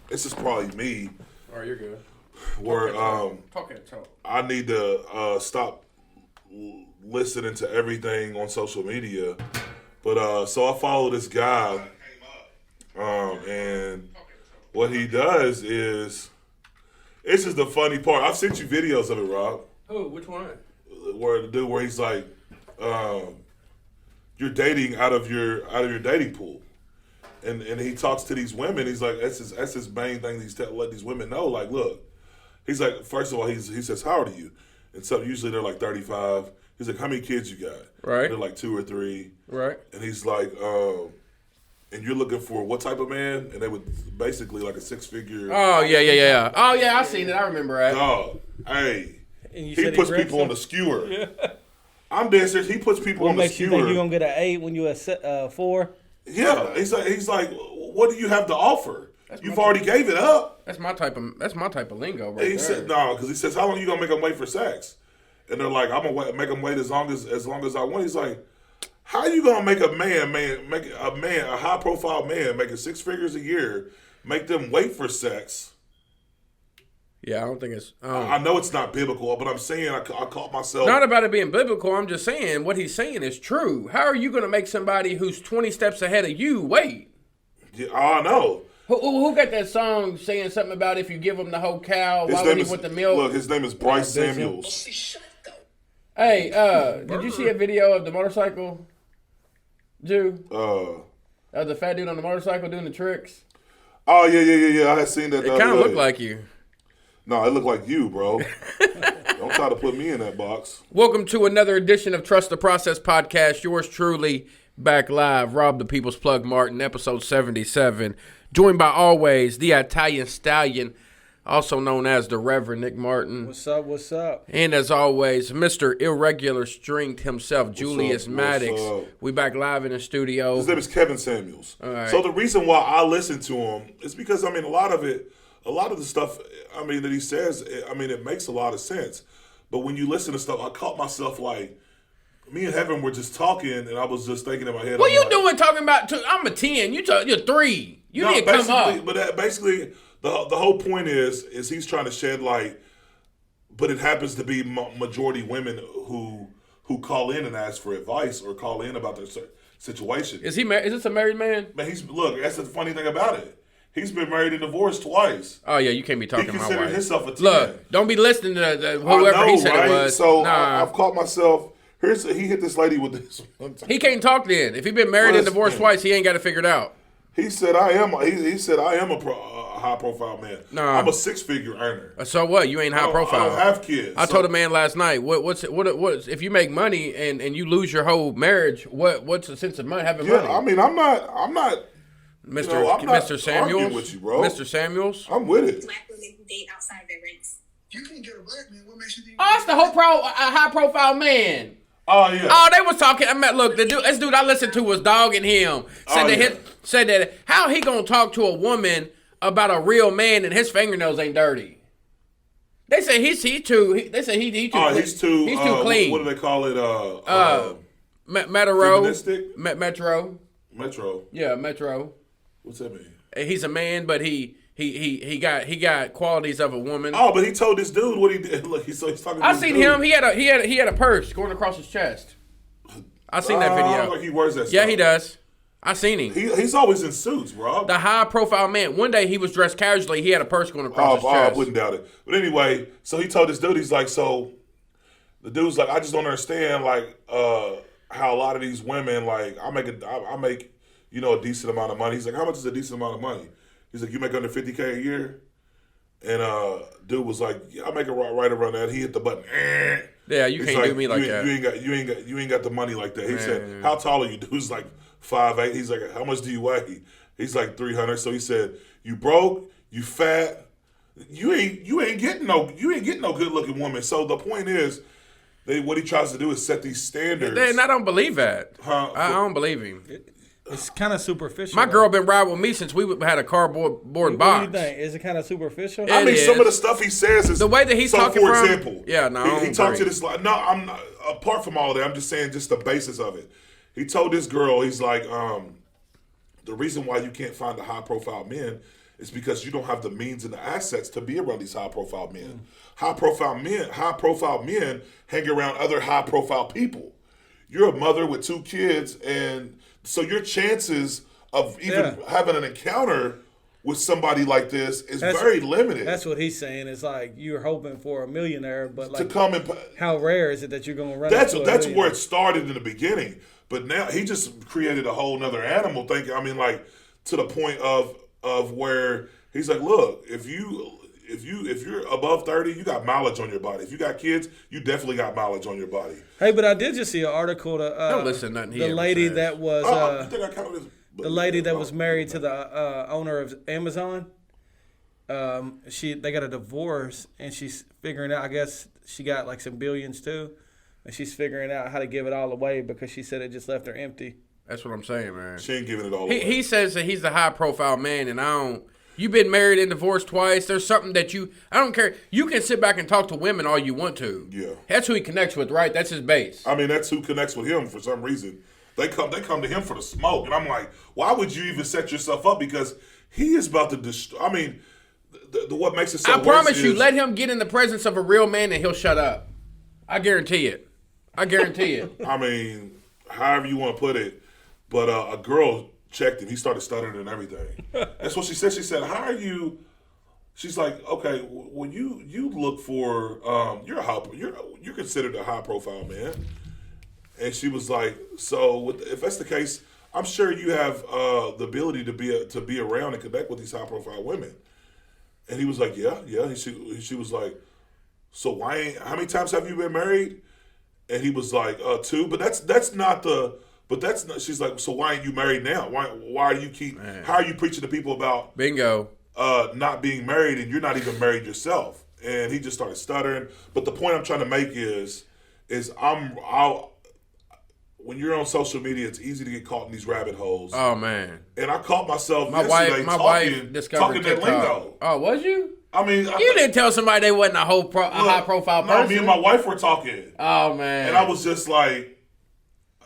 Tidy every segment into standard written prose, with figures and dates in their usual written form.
this is probably me. Oh, you're good. Where Talk. I need to stop listening to everything on social media. But so I follow this guy, and what he does is, this is the funny part. I've sent you videos of it, Rob. Who? Which one? Where the dude where he's like, you're dating out of your dating pool, and he talks to these women. He's like, that's his main thing. Let these women know, like, look. He's like, first of all, he says, how old are you? And so usually they're like 35. He's like, how many kids you got? Right. They're like 2 or 3. Right. And he's like, and you're looking for what type of man? And they would basically like a 6-figure. Oh, yeah. Oh, yeah, I seen it. I remember that. Dog, hey, And you he said puts read people on the some- skewer. Yeah. I'm dead serious. He puts people What on the makes you think skewer. you're gonna get an 8 when you at 4? Yeah, he's like, what do you have to offer? You've already gave it up. That's my type of lingo, right And he there. said, no, because he says, how long you gonna make them wait for sex? And they're like, I'm gonna make them wait as long as I want. He's like, how you gonna make a high profile man making 6 figures a year, make them wait for sex? Yeah, I don't think it's. I know it's not biblical, but I'm saying I caught myself. Not about it being biblical. I'm just saying what he's saying is true. How are you going to make somebody who's 20 steps ahead of you wait? Yeah, I know. Who got that song saying something about if you give him the whole cow, His why name would he is, want the milk? Look, his name is Bryce Bishop. Samuels. Hey, did you see a video of the motorcycle, Jew? Of the fat dude on the motorcycle doing the tricks? Oh yeah. I had seen that. It kind of looked like you. No, it looked like you, bro. Don't try to put me in that box. Welcome to another edition of Trust the Process podcast. Yours truly, back live, Rob the People's Plug Martin, episode 77. Joined by always the Italian Stallion, also known as the Reverend Nick Martin. What's up? And as always, Mr. Irregular Strength himself, Julius up? Maddox. What's up? We back live in the studio. His name is Kevin Samuels. All right. So the reason why I listen to him is because, I mean, a lot of the stuff, I mean, that he says, I mean, it makes a lot of sense. But when you listen to stuff, I caught myself like, me and Heaven were just talking, and I was just thinking in my head. What I'm you like, doing talking about? I'm a 10. You're 3. You No, need to come up. But basically, the whole point is he's trying to shed light, but it happens to be majority women who call in and ask for advice or call in about their situation. Is he? Is this a married man? Man, look. That's the funny thing about it. He's been married and divorced twice. Oh yeah, you can't be He talking my considered wife. himself a 10. Look, don't be listening to I whoever know, he said right? it was. So nah, I've caught myself. He hit this lady with this one time. he can't talk then. If he been married and Listen. divorced twice, he ain't got it figured out. He said I am. He said I am a high profile man. Nah. I'm a 6-figure earner. So what? You ain't high profile. I don't have kids. I told a man last night, what's if you make money and you lose your whole marriage, what's the sense of having money? I mean, I'm not. Mr. I'm not Mr. Samuels, arguing with you, bro. Mr. Samuels. I'm with it. Black women who date outside their race. You can get a black man. What makes you think? Oh, that's the whole high profile man. Oh yeah. Oh, they was talking. I mean, look, this dude I listened to was dogging him. Said that how he gonna talk to a woman about a real man and his fingernails ain't dirty. They say he's too. They say he too. Oh, clean. he's too. He's too clean. What do they call it? Metro. Feministic? Metro. Metro. Yeah, Metro. What's that mean? He's a man, but he got qualities of a woman. Oh, but he told this dude what he did. Look, he's talking. To I this seen dude. him. He had a purse going across his chest. I seen that I video. don't like he wears that. Yeah, stuff. he does. I seen him. He's always in suits, bro. The high profile man. One day he was dressed casually. He had a purse going across his I chest. wouldn't doubt it. But anyway, so he told this dude, he's like, so the dude's like, I just don't understand, like, how a lot of these women, like, I make a decent amount of money. He's like, how much is a decent amount of money? He's like, you make under $50K a year? And dude was like, yeah, I make it right around that. He hit the button. Yeah, you He's can't do me like that. You ain't got the money like that. He said, how tall are you? Dude's like 5'8". He's like, how much do you weigh? He's like 300. So he said, you broke, you fat, you ain't getting no good looking woman. So the point is, what he tries to do is set these standards. And I don't believe that. Huh? I don't believe him. It's kind of superficial. My girl been riding with me since we had a cardboard What box. do you think? Is it kind of superficial? I mean, It some is. of the stuff he says is The way that he's so talking for from- example, Yeah, no, I he don't talked to agree. this. No, I'm not. Apart from all of that, I'm just saying just the basis of it. He told this girl, he's like, the reason why you can't find the high profile men It's because you don't have the means and the assets to be around these high-profile men. High-profile men hang around other high-profile people. You're a mother with 2 kids, and so your chances of even having an encounter with somebody like this is very limited. That's what he's saying. It's like you're hoping for a millionaire, but like to come and how rare is it that you're going to run? That's into where it started in the beginning. But now he just created a whole nother animal thinking. I mean, like to the point of where he's like, look, if you're above 30, you got mileage on your body. If you got kids, you definitely got mileage on your body. Hey, but I did just see an article. Don't listen to nothing he the ever lady says. that was I think I counted this. the lady that was married to the owner of Amazon. They got a divorce, and she's figuring out. I guess she got like some billions too, and she's figuring out how to give it all away because she said it just left her empty. That's what I'm saying, man. She ain't giving it all away. He says that he's the high-profile man, and I don't. You've been married and divorced twice. There's something that I don't care. You can sit back and talk to women all you want to. Yeah. That's who he connects with, right? That's his base. I mean, that's who connects with him for some reason. They come to him for the smoke, and I'm like, why would you even set yourself up? Because he is about to destroy. I mean, what makes it so I worse promise you, is- let him get in the presence of a real man and he'll shut up. I guarantee it. I guarantee it. I mean, however you want to put it, but a girl checked him. He started stuttering and everything. That's what she said. She said, how are you? She's like, okay, when you look for, you're considered a high profile man. And she was like, so if that's the case, I'm sure you have the ability to be around and connect with these high profile women. And he was like, yeah. She was like, so how many times have you been married? And he was like, 2. But that's not the. But that's not. She's like, so why ain't you married now? Why are you How are you preaching to people about Bingo. not being married and you're not even married yourself? And he just started stuttering. But the point I'm trying to make is when you're on social media, it's easy to get caught in these rabbit holes. Oh man. And I caught myself My yesterday wife discovered talking that TikTok. lingo. Oh, was you? I mean, You didn't tell somebody they wasn't a high profile person. No, me and my wife were talking. Oh man. And I was just like,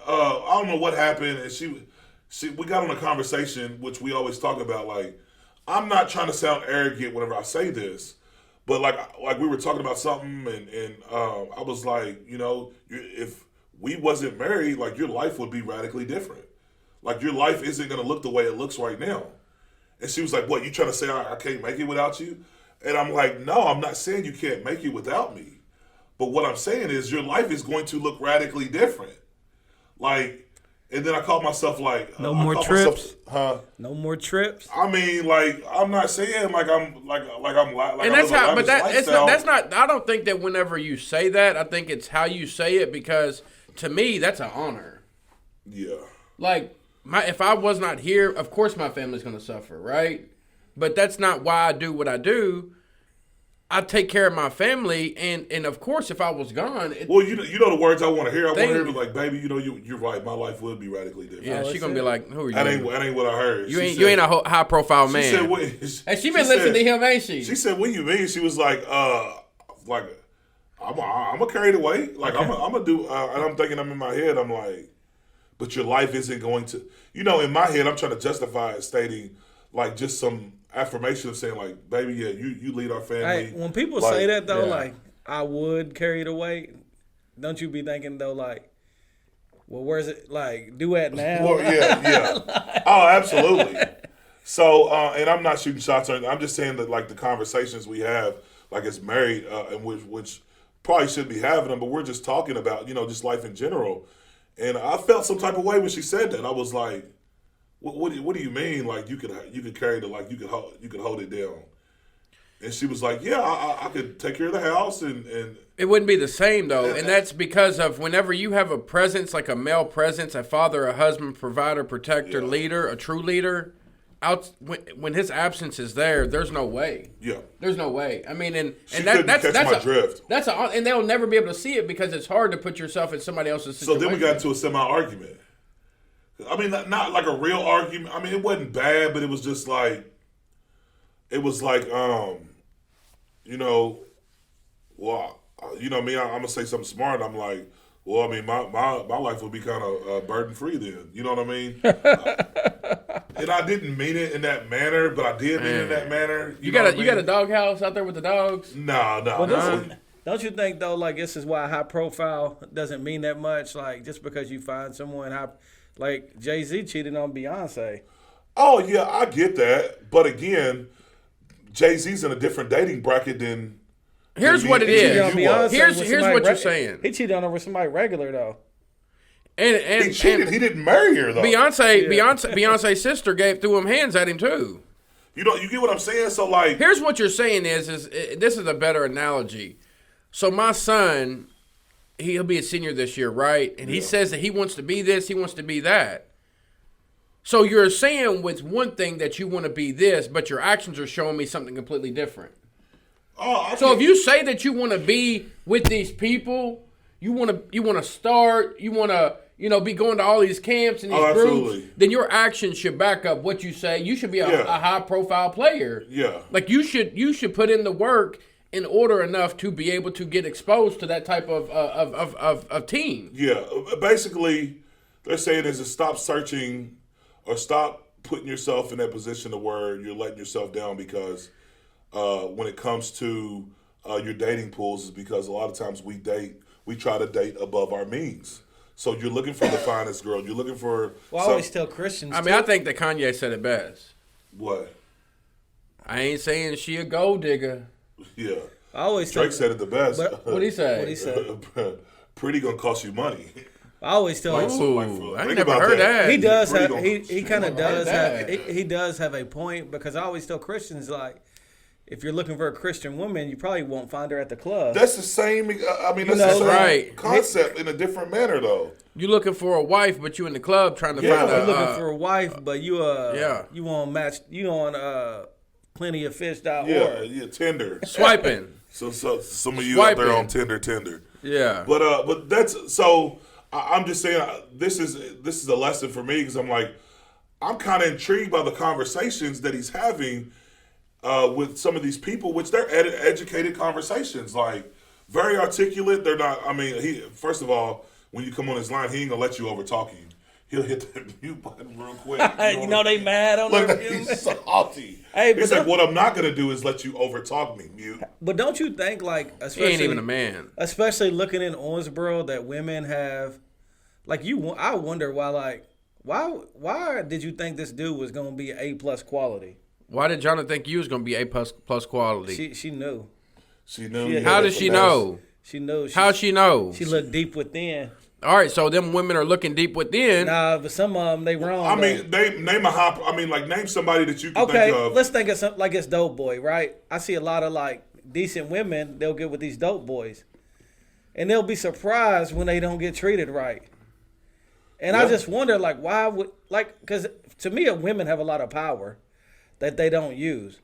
I don't know what happened, and we got on a conversation, which we always talk about. Like, I'm not trying to sound arrogant whenever I say this, but like we were talking about something, and I was like, if we wasn't married, like your life would be radically different. Like your life isn't gonna look the way it looks right now. And she was like, "What, you trying to say I can't make it without you?" And I'm like, "No, I'm not saying you can't make it without me, but what I'm saying is your life is going to look radically different." Like, and then I caught myself like, No more trips? Huh? No more trips. I mean, like, I'm not saying like I'm like and that's how, but lifestyle. that's not. I don't think that whenever you say that, I think it's how you say it, because to me that's an honor. Yeah. Like if I was not here, of course my family's gonna suffer, right? But that's not why I do what I do. I take care of my family, and of course, if I was gone, well, you know the words I want to hear. I want to hear like, baby, you're right. My life would be radically different. Yeah, she's gonna be like, who are you? That ain't what I heard. You ain't a high profile man. She said, what, and she been listening to him, ain't she? She said, "What do you mean?" She was like, I'm gonna carry the weight. Like I'm gonna do." And I'm thinking, I'm in my head. I'm like, but your life isn't going to. In my head, I'm trying to justify it, stating like just some affirmation of saying like, baby, yeah, you lead our family. Hey, when people say that though, yeah. like I would carry the weight, don't you be thinking though like, well, where's it? Like, do it now. Well, yeah. Oh, absolutely. So, and I'm not shooting shots on. I'm just saying that like the conversations we have, like as married, and which probably should be having them, but we're just talking about just life in general. And I felt some type of way when she said that. I was like, what do you mean? Like you could carry you could hold it down. And she was like, yeah, I could take care of the house and it wouldn't be the same though, and that's because of whenever you have a presence, like a male presence, a father, a husband, provider, protector, leader, a true leader. When his absence is there, there's no way. Yeah, there's no way. I mean, and that's my drift. And they'll never be able to see it because it's hard to put yourself in somebody else's situation. So then we got into a semi-argument. I mean, not like a real argument. I mean, it wasn't bad, but it was just like, well, me, I'm gonna say something smart. I'm like, Well, I mean, my life would be kind of burden free then. You know what I mean? And I didn't mean it in that manner, but I did mean it in that manner. You know got what a I you got a mean? doghouse out there with the dogs? No. Don't you think though? Like this is why high profile doesn't mean that much. Like just because you find someone high, like Jay-Z cheated on Beyonce. Oh yeah, I get that, but again, Jay-Z's in a different dating bracket than. Here's than what it me- is. Cheated on than you are. Beyonce Here's with what somebody you're saying. He cheated on her with somebody regular though. And He cheated. He didn't marry her though. Beyonce's sister threw him hands at him too. You know, you get what I'm saying? So like, Here's what you're saying is this is a better analogy. So my son, he'll be a senior this year, right? And he says that he wants to be this, he wants to be that. So you're saying with one thing that you want to be this, but your actions are showing me something completely different. So if you say that you want to be with these people, you want to start, you want to be going to all these camps and these groups, absolutely. then your actions should back up what you say. You should be a high profile player. Yeah. Like you should put in the work in order enough to be able to get exposed to that type of team. Yeah, basically, they're saying is to stop searching or stop putting yourself in that position to where you're letting yourself down because when it comes to your dating pools is because a lot of times we try to date above our means. So you're looking for the finest girl. You're looking for. Well, I always tell Christians. I mean, I think that Kanye said it best. What? I ain't saying she a gold digger. Yeah. I always tell. Drake said it the best. But- What'd he say? What he said. Pretty gonna cost you money. I always tell. Ooh, I think never about heard that. He does Pretty have gonna- he kind of does have that. he does have a point because I always tell Christians like if you're looking for a Christian woman you probably won't find her at the club. That's the same. I mean, that's know, the same right. concept in a different manner, though. You looking for a wife, but you in the club trying to Yeah. find You're a. looking for a wife, but you Yeah. you on plentyoffish.org. Yeah, Tinder. swiping. So some of you out there on Tinder. Yeah. But that's so. I'm just saying this is a lesson for me because I'm kind of intrigued by the conversations that he's having with some of these people, which they're educated conversations, like very articulate. They're not. I mean, first of all, when you come on his line, he ain't gonna let you over talk you. He'll hit the mute button real quick. You know they mad on Look, their he's salty. Hey, but he's like, don't- what I'm not gonna do is let you over talk me. Mute. But don't you think like He especially ain't even a man. especially looking in Owensboro that women have like I wonder why did you think this dude was gonna be A+ quality? Why did Jonathan think you was gonna be A plus quality? She knew. She knew. Yeah. How does she know? She knew. How she know? She looked deep within. All right, so them women are looking deep within. Nah, but some of them they wrong. I though. mean, name somebody that you can Okay, think of. let's think of something like it's dope boy, right? I see a lot of like decent women. They'll get with these dope boys, and they'll be surprised when they don't get treated right. And I Yeah. just wonder, like, why would because to me, women have a lot of power that they don't use,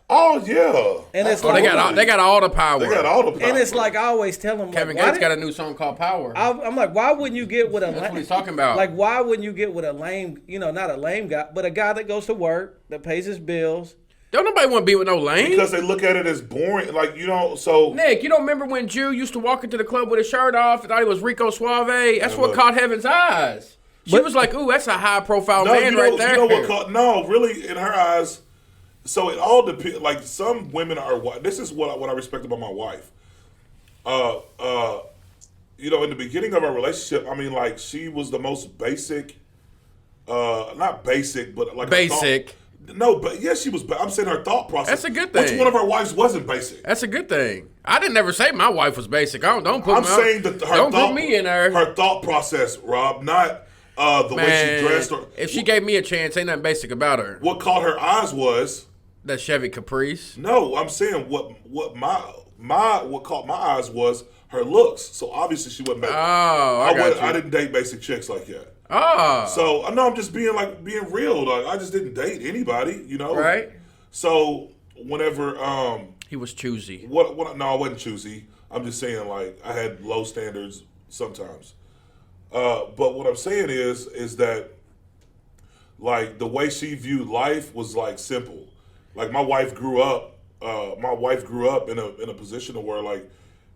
Oh yeah. and it's Oh, like they got all the power. They got all the power. and it's like I always tell them, Kevin like, why Gates got a new song called Power. I'm like, why wouldn't you get with a That's what he's talking about. Like, why wouldn't you get with a lame, not a lame guy, but a guy that goes to work, that pays his bills? Don't nobody want to be with no lame. because they look at it as boring. Like so Nick, you don't remember when Jew used to walk into the club with his shirt off and thought he was Rico Suave? That's what look. caught Heaven's eyes. She was like, ooh, that's a high-profile no, man right there. You know what? No, really, in her eyes. So it all depends. Like some women are. This is what I respect about my wife. In the beginning of our relationship, I mean, like she was the most basic. Not basic, but like her Basic. thought- no, but yes, she was. I'm saying her thought process. That's a good Which thing. one of our wives wasn't basic? That's a good thing. I didn't never say my wife was basic. Don't put I'm saying that her don't thought, put me in there. Her thought process, Rob, not the way Man, she dressed. Or if she gave me a chance, ain't nothing basic about her. what caught her eyes was That Chevy Caprice. no. I'm saying what caught my eyes was her looks. So obviously she wasn't basic. Oh, I got you. I didn't date basic chicks like that. Oh, So I know I'm just being real. Like I just didn't date anybody, right. So whenever He was choosy. no, I wasn't choosy. I'm just saying like I had low standards sometimes. But what I'm saying is that like the way she viewed life was like simple. Like my wife grew up in a position where like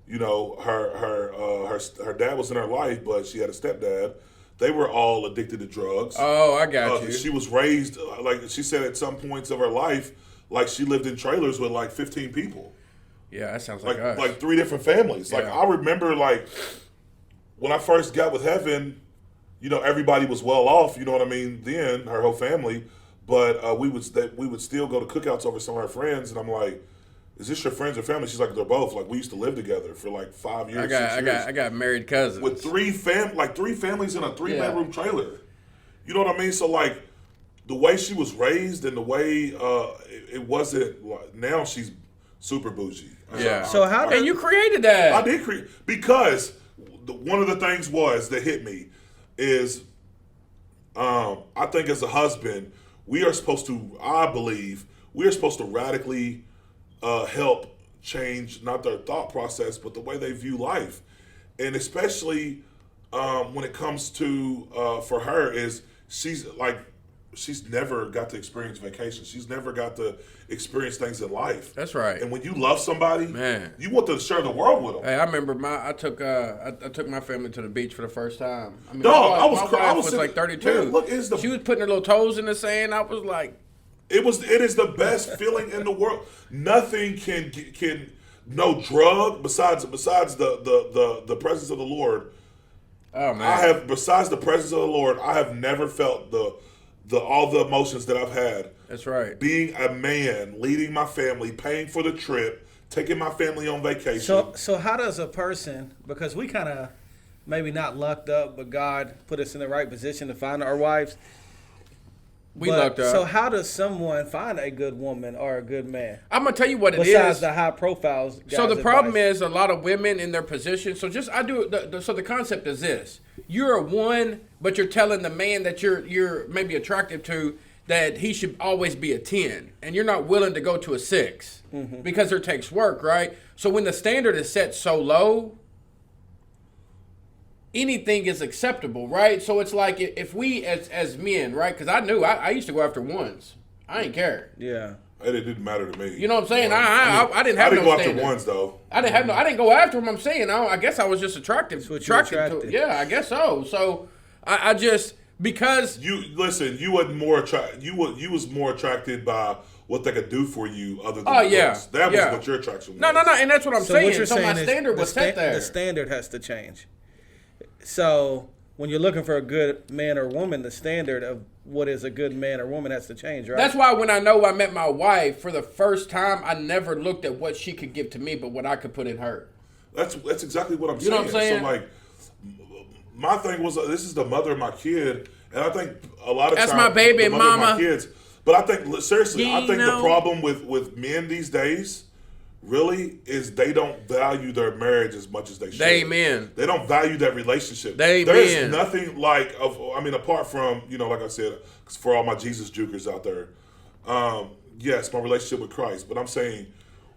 you know, her dad was in her life, but she had a stepdad. They were all addicted to drugs. Oh, I got you. She was raised like she said at some points of her life, like she lived in trailers with like 15 people, Yeah, that sounds like us. like 3 different families. Like Yeah. I remember, like when I first got with Heaven, you know, everybody was well off. You know what I mean? Then her whole family, but we would still go to cookouts over some of her friends, and I'm like, "Is this your friends or family?" She's like, "They're both." Like we used to live together for like 5 years. 6 years. I got married cousins. With three families in a 3-bedroom trailer. You know what I mean? So like the way she was raised and the way it wasn't. Now she's super bougie. Yeah. So how and you created that. I did create because one of the things that hit me is I think as a husband we are supposed to. I believe we are supposed to radically help change not their thought process but the way they view life, and especially when it comes to for her is she's never got to experience vacation. She's never got to experience things in life. That's right. And when you love somebody, Man. you want to share the world with them. Hey, I remember I took my family to the beach for the first time. I mean, Dog, my I was wife cry- I was was like 32. Man, look, it's the- she was putting her little toes in the sand. I was like, It is the best feeling in the world. Nothing can no drug besides the presence of the Lord. oh man. I have besides the presence of the Lord, I have never felt the all the emotions that I've had. That's right. Being a man, leading my family, paying for the trip, taking my family on vacation. So how does a person, because we kind of maybe not lucked up, but God put us in the right position to find our wives. We But- lucked up. So how does someone find a good woman or a good man? I'm gonna tell you what it Besides is. the high profiles. So the problem is a lot of women in their position. So so the concept is this: you're a 1, but you're telling the man that you're maybe attractive to that he should always be a 10, and you're not willing to go to a 6 because there takes work, right? So when the standard is set so low, anything is acceptable, right? So it's like if we as men, right? Because I used to go after 1s. I ain't care. Yeah. It didn't matter to me. You know what I'm saying? I didn't have I didn't no go after standard. ones though. I didn't go after him. I'm saying, I guess I was just attracted what you to attracted. it. Yeah, I guess so. So I just because You listen. You wasn't more You was more attracted by what they could do for you, other than Oh, the yeah. looks. That Yeah. was what your attraction was. no, and that's what I'm So saying. what you're So saying my is standard the was set there. The standard has to change. So when you're looking for a good man or woman, the standard of what is a good man or woman has to change, right? That's why when I met my wife for the first time, I never looked at what she could give to me, but what I could put in her. That's exactly what I'm You saying. know what I'm saying? So like, my thing was this is the mother of my kid, and I think a lot of That's times my baby the and mother of mama. my kids. But I think seriously, I think Dino. the problem with men these days really is they don't value their marriage as much as they should. Amen. They don't value that relationship. Amen. There's nothing like apart from like I said, for all my Jesus jukers out there. Yes, my relationship with Christ, but I'm saying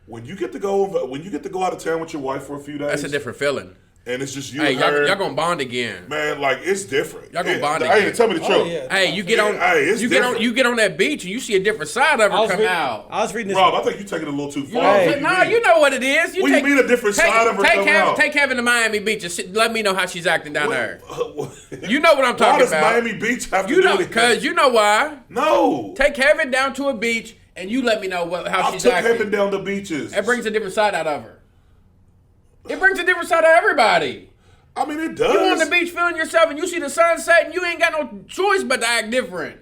when you get to go out of town with your wife for a few days, That's a different feeling. and it's just you Hey, and her, y'all gonna bond again. man, like it's different. Y'all gonna bond Hey, again. tell me the Oh, truth. yeah. Hey, you get on. Hey, it's different. You get on that beach and you see a different side of her come out. I was reading this. Rob, I think you're taking it a little too far. Hey. What do Nah, mean? you know what it is. What do you mean a different side of her come out? Take Kevin to Miami Beach and let me know how she's acting down there. What- You know what I'm Why talking does about. Miami Beach have to You do know, anything? because you know why. No. Take Kevin down to a beach and you let me know how I she's took acting. Kevin down the beaches. It brings a different side out of her. It brings a different side out of everybody. I mean, it does. You on the beach feeling yourself and you see the sunset and you ain't got no choice but to act different.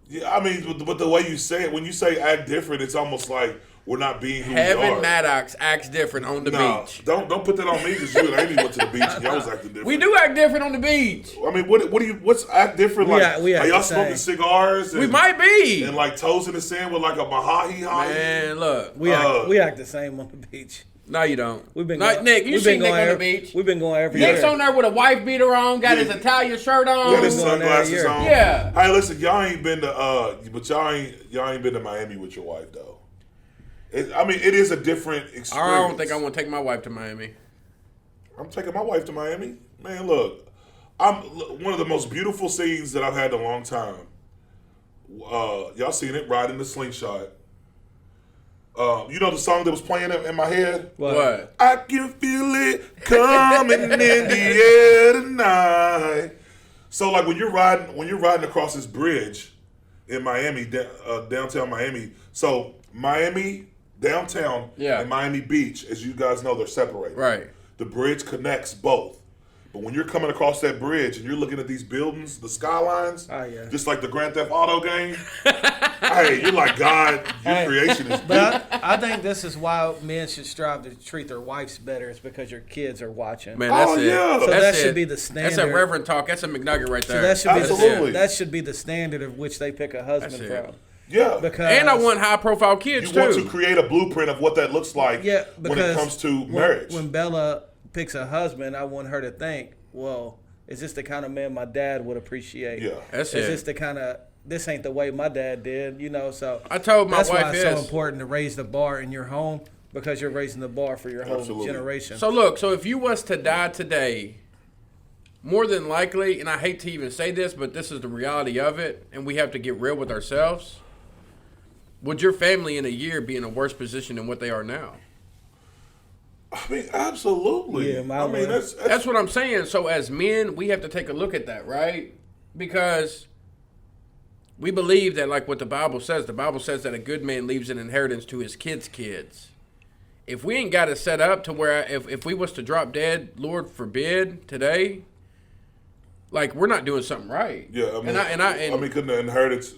Yeah, I mean, but the way you say it, when you say act different, it's almost like we're not being who we Heaven are. Maddox acts different on the No, beach. don't put that on me because you and Amy went to the beach and y'all was acting different. We do act different on the beach. I mean, what's act different? We Like, act- we act are y'all the smoking same. cigars? And, We might be. and like toes in the sand with like a mahahi high. Man, look. we act the same on the beach. No, you don't. We've been Nick, you we've seen been Nick going on the beach. We've been going every Nick's year. on there with a wife beater on, got his Yeah. Italian shirt on. Got his going there sunglasses every year. on. Yeah. Hey, listen, y'all ain't been to y'all ain't been to Miami with your wife though. It is a different experience. I don't think I want to take my wife to Miami. I'm taking my wife to Miami. Man, look, one of the most beautiful scenes that I've had in a long time. Y'all seen it, riding the slingshot. You know the song that was playing in my head? What? I can feel it coming in the air tonight. So like when you're riding across this bridge in Miami, downtown Miami. So Miami downtown and Miami Beach, as you guys know, they're separated. Right. The bridge connects both. But when you're coming across that bridge and you're looking at these buildings, the skylines, just like the Grand Theft Auto game, hey, you're like, God, your creation is big. But I think this is why men should strive to treat their wives better. It's because your kids are watching. Man, that's it. yeah. So That's that it. should be the standard. That's a reverend talk. That's a McNugget right there. So that should be Absolutely. that should be the standard of which they pick a husband That's it. from. Yeah. Because And I want high profile kids you want too. to create a blueprint of what that looks like when it comes to marriage. When Bella picks a husband, I want her to think, well, is this the kind of man my dad would appreciate? Yeah. That's Is it. this the kind of, this ain't the way my dad did, you know? So I told my that's wife why it's this. so important to raise the bar in your home, because you're raising the bar for your whole Absolutely. generation. So look, so if you was to die today, more than likely, and I hate to even say this, but this is the reality of it, and we have to get real with ourselves. Would your family in a year be in a worse position than what they are now? I mean, absolutely. Yeah, I mean, That's what I'm saying. So as men, we have to take a look at that, right? Because we believe that, like what the Bible says that a good man leaves an inheritance to his kids' kids. If we ain't got it set up to where if we was to drop dead, Lord forbid, today, like we're not doing something right. Yeah, I mean, couldn't an inheritance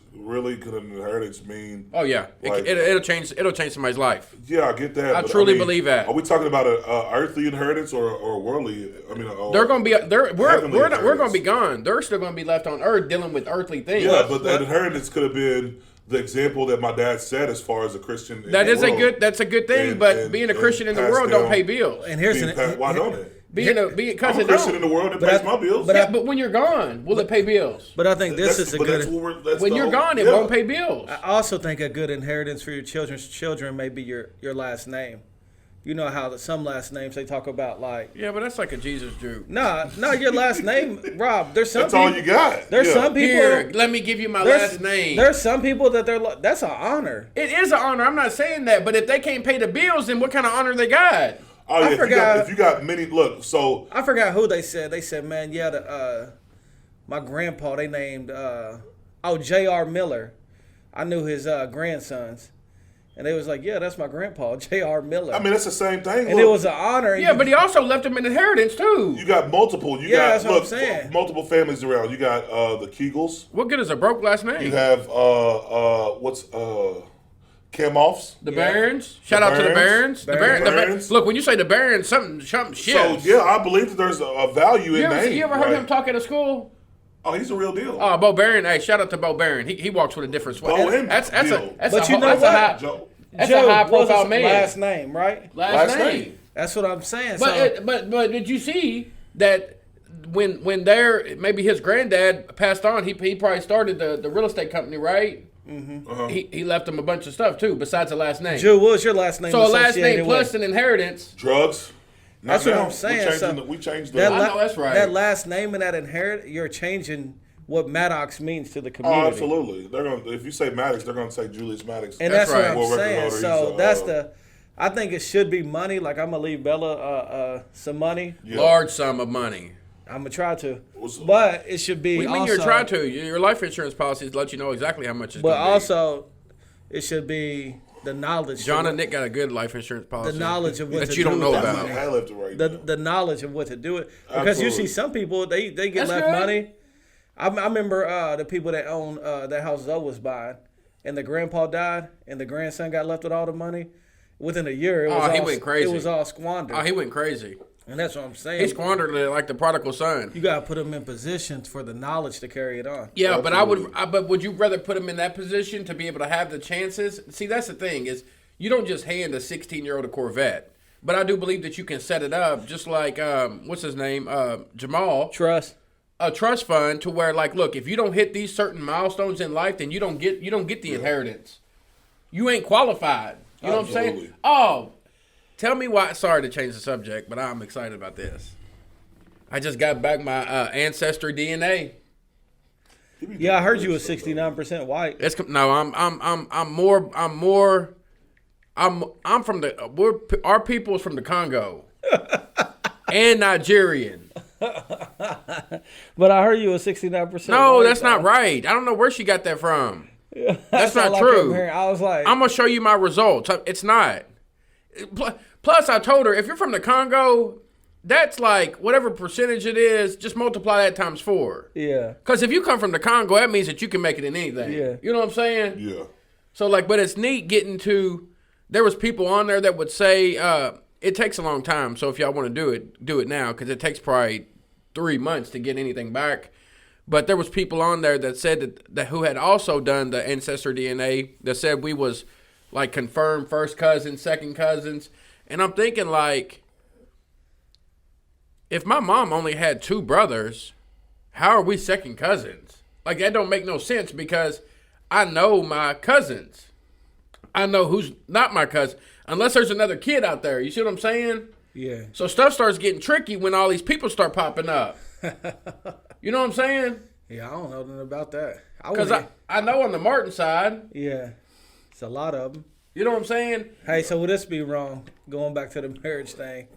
mean? Oh yeah, Like- it'll change somebody's life. Yeah, I get that. I but truly mean, believe that. Are we talking about a earthly inheritance or a worldly? I mean, They're gonna be we're heavenly not, we're gonna inheritance. be gone. They're still gonna be left on earth dealing with earthly things. Yeah, but that inheritance could have been the example that my dad said as far as a Christian. in That the is a world. good. That's a good thing. And- but and- being a and Christian in the passed world don't down. pay bills. and here's Why don't it? Because I'm a it Christian in don't. the world that But pays I- my bills. but Yeah, but when you're gone, will it pay bills? But I think this is a good. When you're gone, it won't pay bills. I also think a good inheritance for your children's children may be your last name. You know how some last names they talk about like, Yeah, but that's like a Jesus joke. no, your last name, Rob. There's some That's all people, you got. There's Yeah. some people. Here, let me give you my there's, last name. There's some people that that's an honor. It is an honor. I'm not saying that, but if they can't pay the bills, then what kind of honor they got? Oh yeah, forgot- if you got many, look. So I forgot who they said. They said, man, yeah, my grandpa they named J.R. Miller. I knew his grandsons. And they was like, yeah, that's my grandpa, J.R. Miller. I mean, that's the same thing. and Look, it was an honor. Yeah, but he also left them an inheritance too. you got multiple. You Yeah, got that's what I'm saying. multiple families around. You got the Kegels. What good is a broke last name? You have Kamoffs. The Barons. Shout out to the Barons. Barons. The Barons. Look, when you say the Barons, something shit. So yeah, I believe that there's a value in name. You ever heard right? him talk at a school? Oh, he's a real deal. Oh, Bo Barron. Hey, shout out to Bo Barron. He walks with a different swag. Bo and That's Bill. a But you know that's what? a high, Joe. that's Joe a high was profile his man. last name, right? Last name. name. That's what I'm saying. But did you see that when maybe his granddad passed on, he probably started the real estate company, right? Uh-huh. He left him a bunch of stuff too, besides the last name. Joe, what was your last name? So a last associated name plus with? an inheritance. Drugs. Not That's what now. I'm saying. We changed That the. I know that's right. That last name and that inherit, you're changing what Maddox means to the community. Oh, absolutely. They're gonna. If you say Maddox, they're gonna say Julius Maddox. And That's that's, right. what I'm World record saying. holder, So he's, that's the. I think it should be money. Like I'm gonna leave Bella some money. Yeah. Large sum of money. I'm gonna try to, What's- but it should be. What do you mean also, you're trying to? Your life insurance policies let you know exactly how much it's But going to be. also, it should be the knowledge. John and Nick got a good life insurance policy. The knowledge of what that to you do don't know with that about. money. I left it right the now. the knowledge of what to do it, because you Absolutely. see some people they get That's left good. money. I remember the people that own that house Zoe was buying, and the grandpa died, and the grandson got left with all the money. Within a year, it was Oh, he all, went crazy. It was all squandered, Oh, he went crazy. and that's what I'm saying. He squandered it like the prodigal son. You gotta put him in positions for the knowledge to carry it on. Yeah, but Absolutely. but would you rather put him in that position to be able to have the chances? See, that's the thing is you don't just hand a 16-year-old a Corvette. But I do believe that you can set it up just like what's his name, Jamal, Trust. a trust fund to where like, look, if you don't hit these certain milestones in life, then you don't get the inheritance. You ain't qualified. You know what I'm saying? Absolutely. Oh, tell me why. Sorry to change the subject, but I'm excited about this. I just got back my ancestry DNA. Yeah, I heard you was 69% white. I'm more I'm from our people is from the Congo and Nigerian. But I heard you was 69%. No, white, that's not though. right. I don't know where she got that from. That's not all I true. kept hearing. I was like, I'm gonna show you my results. It's not. Plus, I told her if you're from the Congo, that's like whatever percentage it is. Just multiply that times 4. yeah. Because if you come from the Congo, that means that you can make it in anything. Yeah. You know what I'm saying? Yeah. So like, but it's neat getting to. There was people on there that would say it takes a long time. So if y'all want to do it now because it takes probably 3 months to get anything back. But there was people on there that said that who had also done the ancestor DNA that said we was like confirmed first cousins, second cousins, and I'm thinking like, if my mom only had 2 brothers, how are we second cousins? Like that don't make no sense because I know my cousins. I know who's not my cousin unless there's another kid out there. You see what I'm saying? Yeah. So stuff starts getting tricky when all these people start popping up. You know what I'm saying? Yeah, I don't know nothing about that. Because I know on the Martin side, Yeah. It's a lot of them. you know what I'm saying? Hey, so would this be wrong? Going back to the marriage thing.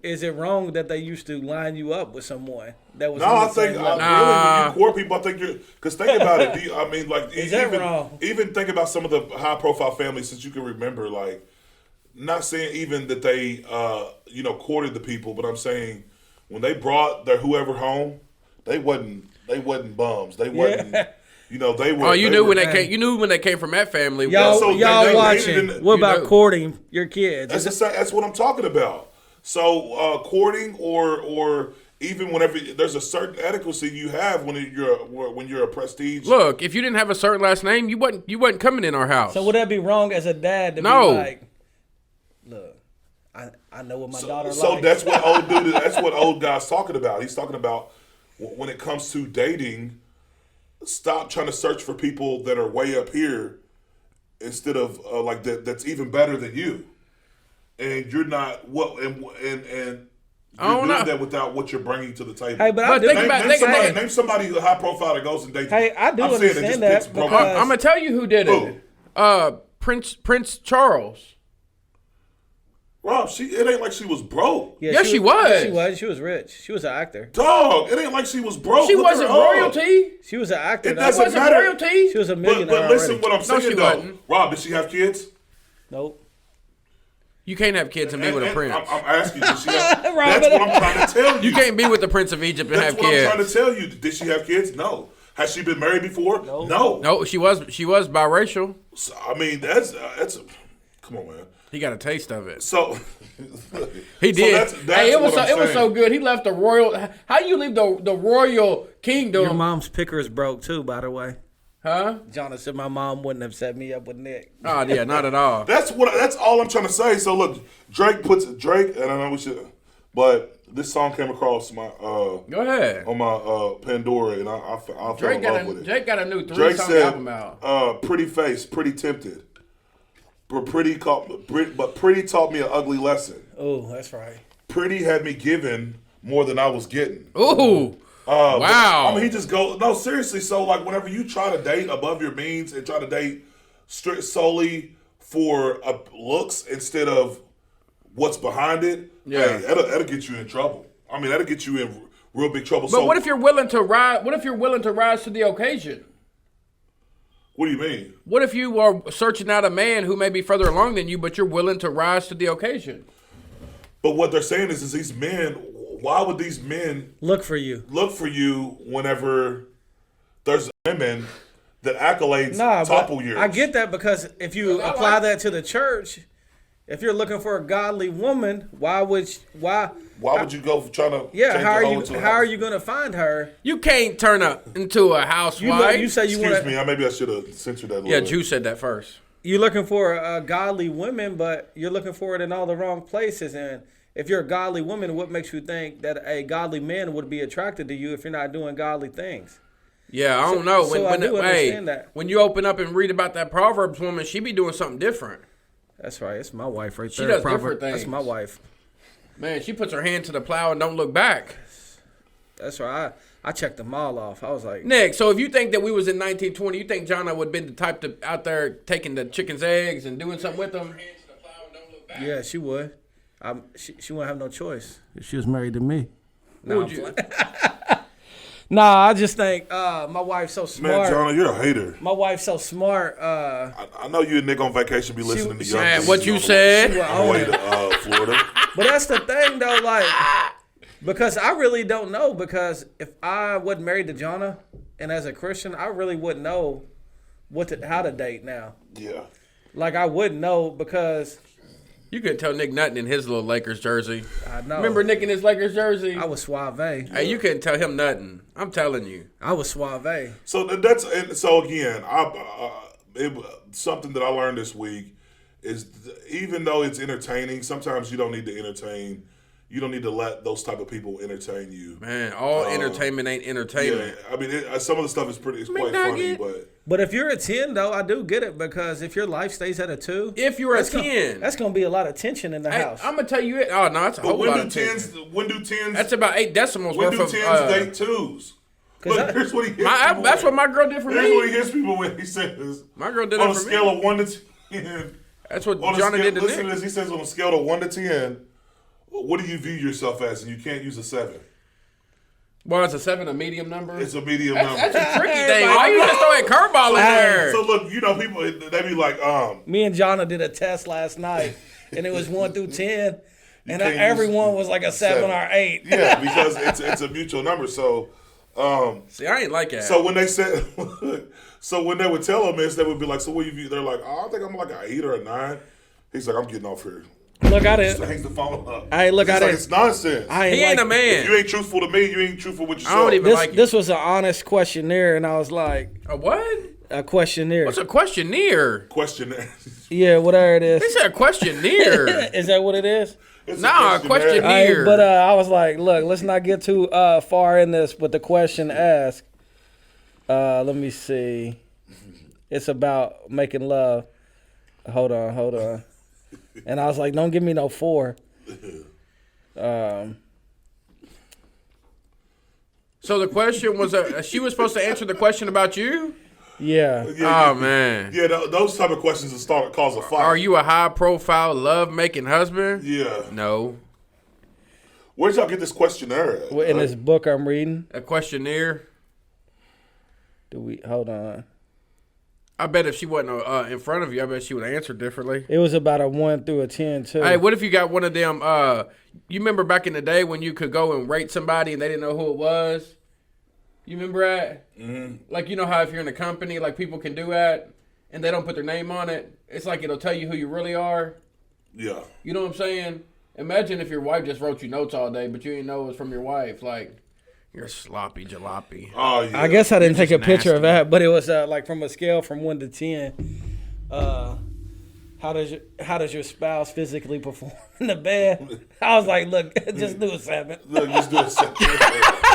Is it wrong that they used to line you up with someone that was? No, in the I think same really level? when you court people, I think you're because think about it. I mean, like Is that even wrong? even think about some of the high profile families since you can remember. Like, not saying even that they courted the people, but I'm saying when they brought their whoever home, they wasn't bums. They wasn't. They were. Oh, you they knew were, when they came. You knew when they came from that family. Y'all, so y'all they watching? didn't- What you about know. courting your kids? That's what I'm talking about. So courting or even whenever there's a certain adequacy you have when you're a prestige. Look, if you didn't have a certain last name, you wasn't coming in our house. So would that be wrong as a dad to No. be like, look, I know what my daughter So likes. that's what old dude. That's what old guy's talking about. He's talking about when it comes to dating. Stop trying to search for people that are way up here instead of like that. That's even better than you. And you're not and you're doing that without what you're bringing to the table. Hey, but I do, Name somebody high profile that goes and dates. Hey, I do I'm saying understand just that picks broke because- I'm gonna tell you who did it. Prince Charles. Rob, it ain't like she was broke. yeah, Yes, she was. She was rich. She was an actor. Dog, it ain't like she was broke. She Look wasn't her up. royalty. She was an actor. It though. doesn't Wasn't matter. royalty. She was a millionaire But listen, already. what I'm saying she though, wasn't. Rob, did she have kids? Nope. You can't have kids and be with a prince. I'm asking you, did she have, Robin. that's what I'm trying to tell you. You can't be with the Prince of Egypt and That's have what kids. I'm trying to tell you. Did she have kids? No. Has she been married before? No. No, she was biracial. So, I mean, that's come on, man. He got a taste of it. So He did. that's Hey, it was what I'm it was so saying. good. He left the royal. How you leave the royal kingdom? Your mom's picker is broke too, by the way. Huh? Jonathan said my mom wouldn't have set me up with Nick. Oh yeah, not at all. That's all I'm trying to say. So look, Drake, and I know we should, but this song came across my Go ahead. on my Pandora, and I fell Drake in got love with it. Drake got a new Drake 3-song said, album out. "Pretty face, pretty tempted, but pretty taught me an ugly lesson. Oh, that's right. Pretty had me giving more than I was getting." Ooh, But, wow. I mean, he just goes, no, seriously. So, like, whenever you try to date above your means and try to date straight solely for looks instead of what's behind it, Yeah. hey, that'll get you in trouble. I mean, that'll get you in real big trouble. but what if you're willing to rise? What if you're willing to rise to the occasion? What do you mean? What if you are searching out a man who may be further along than you, but you're willing to rise to the occasion? But what they're saying is these men, why would these men Look for you. look for you whenever there's women that accolades Nah, topple but yours? I get that because if you apply that to the church, if you're looking for a godly woman, why would you go for trying to Yeah, change how your are hoe you into a how are house? you going to find her? You can't turn into a housewife. You say you Excuse want me, maybe I should have censored that a little Yeah, bit. Jew said that first. you're looking for a godly woman, but you're looking for it in all the wrong places. And if you're a godly woman, what makes you think that a godly man would be attracted to you if you're not doing godly things? Yeah, I don't know. so I do understand that. When you open up and read about that Proverbs woman, she be doing something different. That's right. It's my wife right She there. does Proverb. different things. That's my wife. Man, she puts her hand to the plow and don't look back. That's right. I checked them all off. I was like, Nick, so if you think that we was in 1920, you think Jonna would have been the type to out there taking the chicken's eggs and doing something with them? yeah, she would. She wouldn't have no choice if she was married to me. Who would you? Nah, I just think my wife's so Man, smart. Jonna, you're a hater. My wife's so smart. I know you and Nick on vacation be listening to young Man, things what you on the- said? on the way to Florida. But that's the thing, though, like, because I really don't know. Because if I wasn't married to Jonna, and as a Christian, I really wouldn't know how to date now. Yeah. Like, I wouldn't know because You couldn't tell Nick nothing in his little Lakers jersey. I know. Remember Nick in his Lakers jersey? I was suave. Hey, you couldn't tell him nothing. I'm telling you. I was suave. So again, something that I learned this week is even though it's entertaining, sometimes you don't need to entertain. You don't need to let those type of people entertain you. Man, all entertainment ain't Yeah, entertainment. I mean, some of the stuff is quite funny, but But if you're a 10, though, I do get it because if your life stays at a 2, If you're a that's 10. that's going to be a lot of tension in the Hey, house. I'm gonna tell you it. Oh no, it's a but whole when lot do of tens. tens? When do tens? That's about 8 decimals when worth do of. tens date twos? 'Cause Look, I- here's what he hits people That's with. what my girl did for Here's what he me. hits people with. He says, My girl did on it a for scale me. of 1 to 10. That's what On a Johnny scale, did to listen to Nick. this. He says on a scale of 1 to 10, what do you view yourself as? And you can't use a 7. Well, it's a 7, a medium number. It's a medium number. That's a tricky thing. Why you just throw a curveball in there? So look, people they be like, Me and Jonna did a test last night, and it was 1 through 10, and can't use everyone was like a 7 or 8. yeah, because it's a mutual number. So, See, I ain't like that. so when they said, so when they would tell them this, they would be like, so what you view? They're like, oh, I think I'm like an 8 or a 9. He's like, I'm getting off here. Look, I Just didn't. hangs the phone up. Hey, look, He's I like, didn't. it's nonsense. I he ain't a man. If you ain't truthful to me, you ain't truthful with I yourself. don't even like it. This was an honest questionnaire, and I was like, A what? a questionnaire. What's a questionnaire? Question. Yeah, whatever it They is. said a questionnaire. Is that what it is? It's Nah, a questionnaire. Hey, but I was like, look, let's not get too far in this. But the question asked, let me see. It's about making love. Hold on. And I was like, don't give me no 4. So the question was, she was supposed to answer the question about you? Yeah. Yeah, Oh, man. Yeah, those type of questions will start cause a fight. Are you a high-profile, love-making husband? Yeah. No. Where'd y'all get this questionnaire at? In this book I'm reading, A questionnaire? hold on. I bet if she wasn't in front of you, I bet she would answer differently. It was about a 1 through a 10 too. Hey, what if you got one of them, you remember back in the day when you could go and rate somebody and they didn't know who it was? You remember that? Mm-hmm. Like, you know how if you're in a company, like people can do that and they don't put their name on it? It's like it'll tell you who you really are. Yeah. You know what I'm saying? Imagine if your wife just wrote you notes all day, but you didn't know it was from your wife. Like, you're sloppy jalopy. Oh, yeah. I guess I didn't take a picture nasty. of that, but it was like from a scale from 1 to 10. How does your spouse physically perform in the bed? I was like, look, just do a 7. Look, just do it.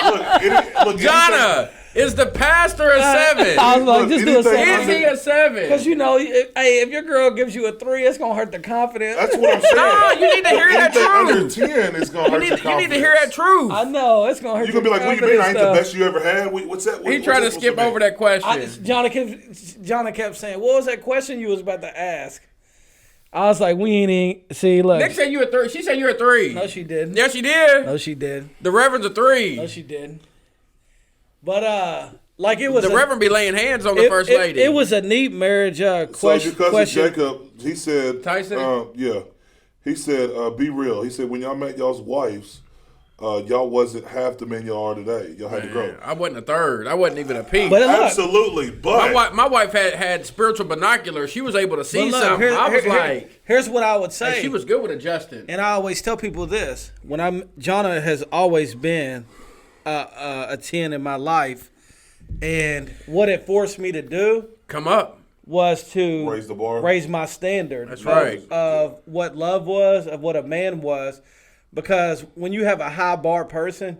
Look, Jonna, is the pastor a 7? I was like, Look, just do a anything- 7. Is he a 7? Because you know, if your girl gives you a 3, it's gonna hurt the confidence. That's what I'm saying. No, you need to hear that Anything truth. under 10 is gonna hurt your You need to hear that truth. I know it's gonna hurt. You gonna be like, what you mean? I ain't the best you ever had. What's that? He tried to skip over that question. Jonna kept saying, "What was that question you was about to ask?" I was like, "We ain't see. Look, Nick said you a 3. She said you're a 3. no, she didn't. Yeah, she did. No, she did. The Reverend's a 3. No, she didn't. But like it was The Reverend be laying hands on the First Lady. It was a neat marriage So question. your cousin Jacob, he said, Tyson? yeah, he said, be real. He said when y'all met y'all's wives, y'all wasn't half the men y'all are today. Y'all had to grow. I wasn't a 3rd. I wasn't even a peep. But look, Absolutely, but My wife had spiritual binoculars. She was able to see but look, something. I was like, here's what I would say. hey, she was good with adjusting. And I always tell people this: Jonna has always been a 10 in my life, and what it forced me to do Come up. was to Raise the bar. raise my standard. That's right. Of what love was, of what a man was, because when you have a high bar person,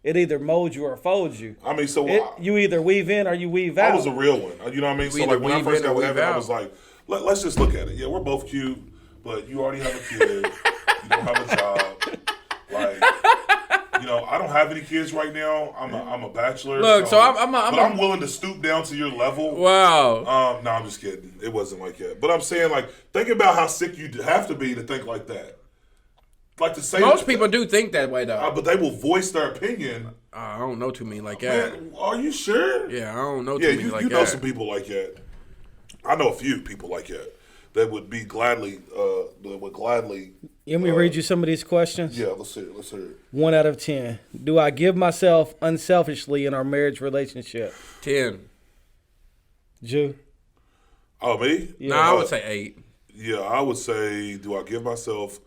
it either molds you or folds you. I mean, so You either weave in or you weave out. I was a real one. You know what I mean? So either like when I weave first in got or with weave Evan, I out. was like, let's just look at it. Yeah, we're both cute, but you already have a kid. You don't have a job. Like, You know, I don't have any kids right now. I'm a bachelor. Look, so I'm but I'm willing to stoop down to your level. Wow. No, I'm just kidding. It wasn't like that. But I'm saying, like, think about how sick you have to be to think like that. Like to say Most people do think that way, though. but they will voice their opinion. I don't know too many like that. Man, are you sure? Yeah, I don't know too Yeah, many like you that. know some people like that. I know a few people like that that would be gladly. Let me read you some of these questions. Yeah, let's hear it. 1 out of 10. Do I give myself unselfishly in our marriage relationship? 10. Jew? Oh, me? Yeah. No, I would say 8. Yeah, I would say, do I give myself?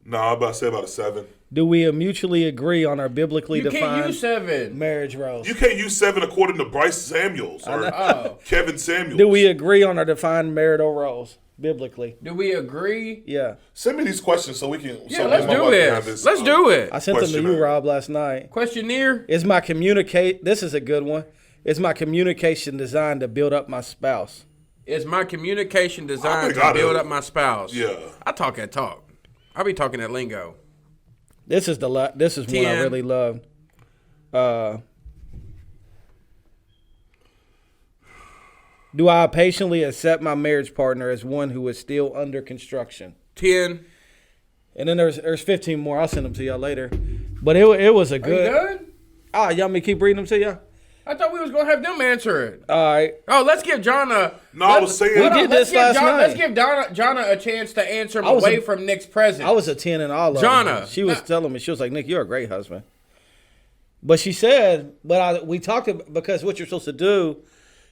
No, I'm about to say about a 7. Do we mutually agree on our biblically You can't defined use 7. marriage roles? You can't use 7 according to Bryce Samuels or Oh. Kevin Samuels. Do we agree on our defined marital roles biblically? Do we agree? Yeah. Send me these questions so we can. Yeah, so let's my do wife can it. have this, Let's do it. I sent them to you, Questionnaire. Rob, last night. Questionnaire? This is a good one. Is my communication designed to build up my spouse? Is my communication designed think I to build do. up my spouse? Yeah. I talk that talk. I be talking that lingo. This is one I 10. really loved. Do I patiently accept my marriage partner as one who is still under construction? 10. And then there's 15 more. I'll send them to y'all later. But it was a Are you good. done? Ah, y'all me keep reading them to y'all? I thought we was gonna have them answer it. All right. Oh, let's give John a. No, I was saying. We did this last night. Let's give Jonna a chance to answer I was away a- from Nick's presence. I was a 10 in all of Jonna. them. She was telling me, she was like, Nick, you're a great husband. But she said, we talked about, because what you're supposed to do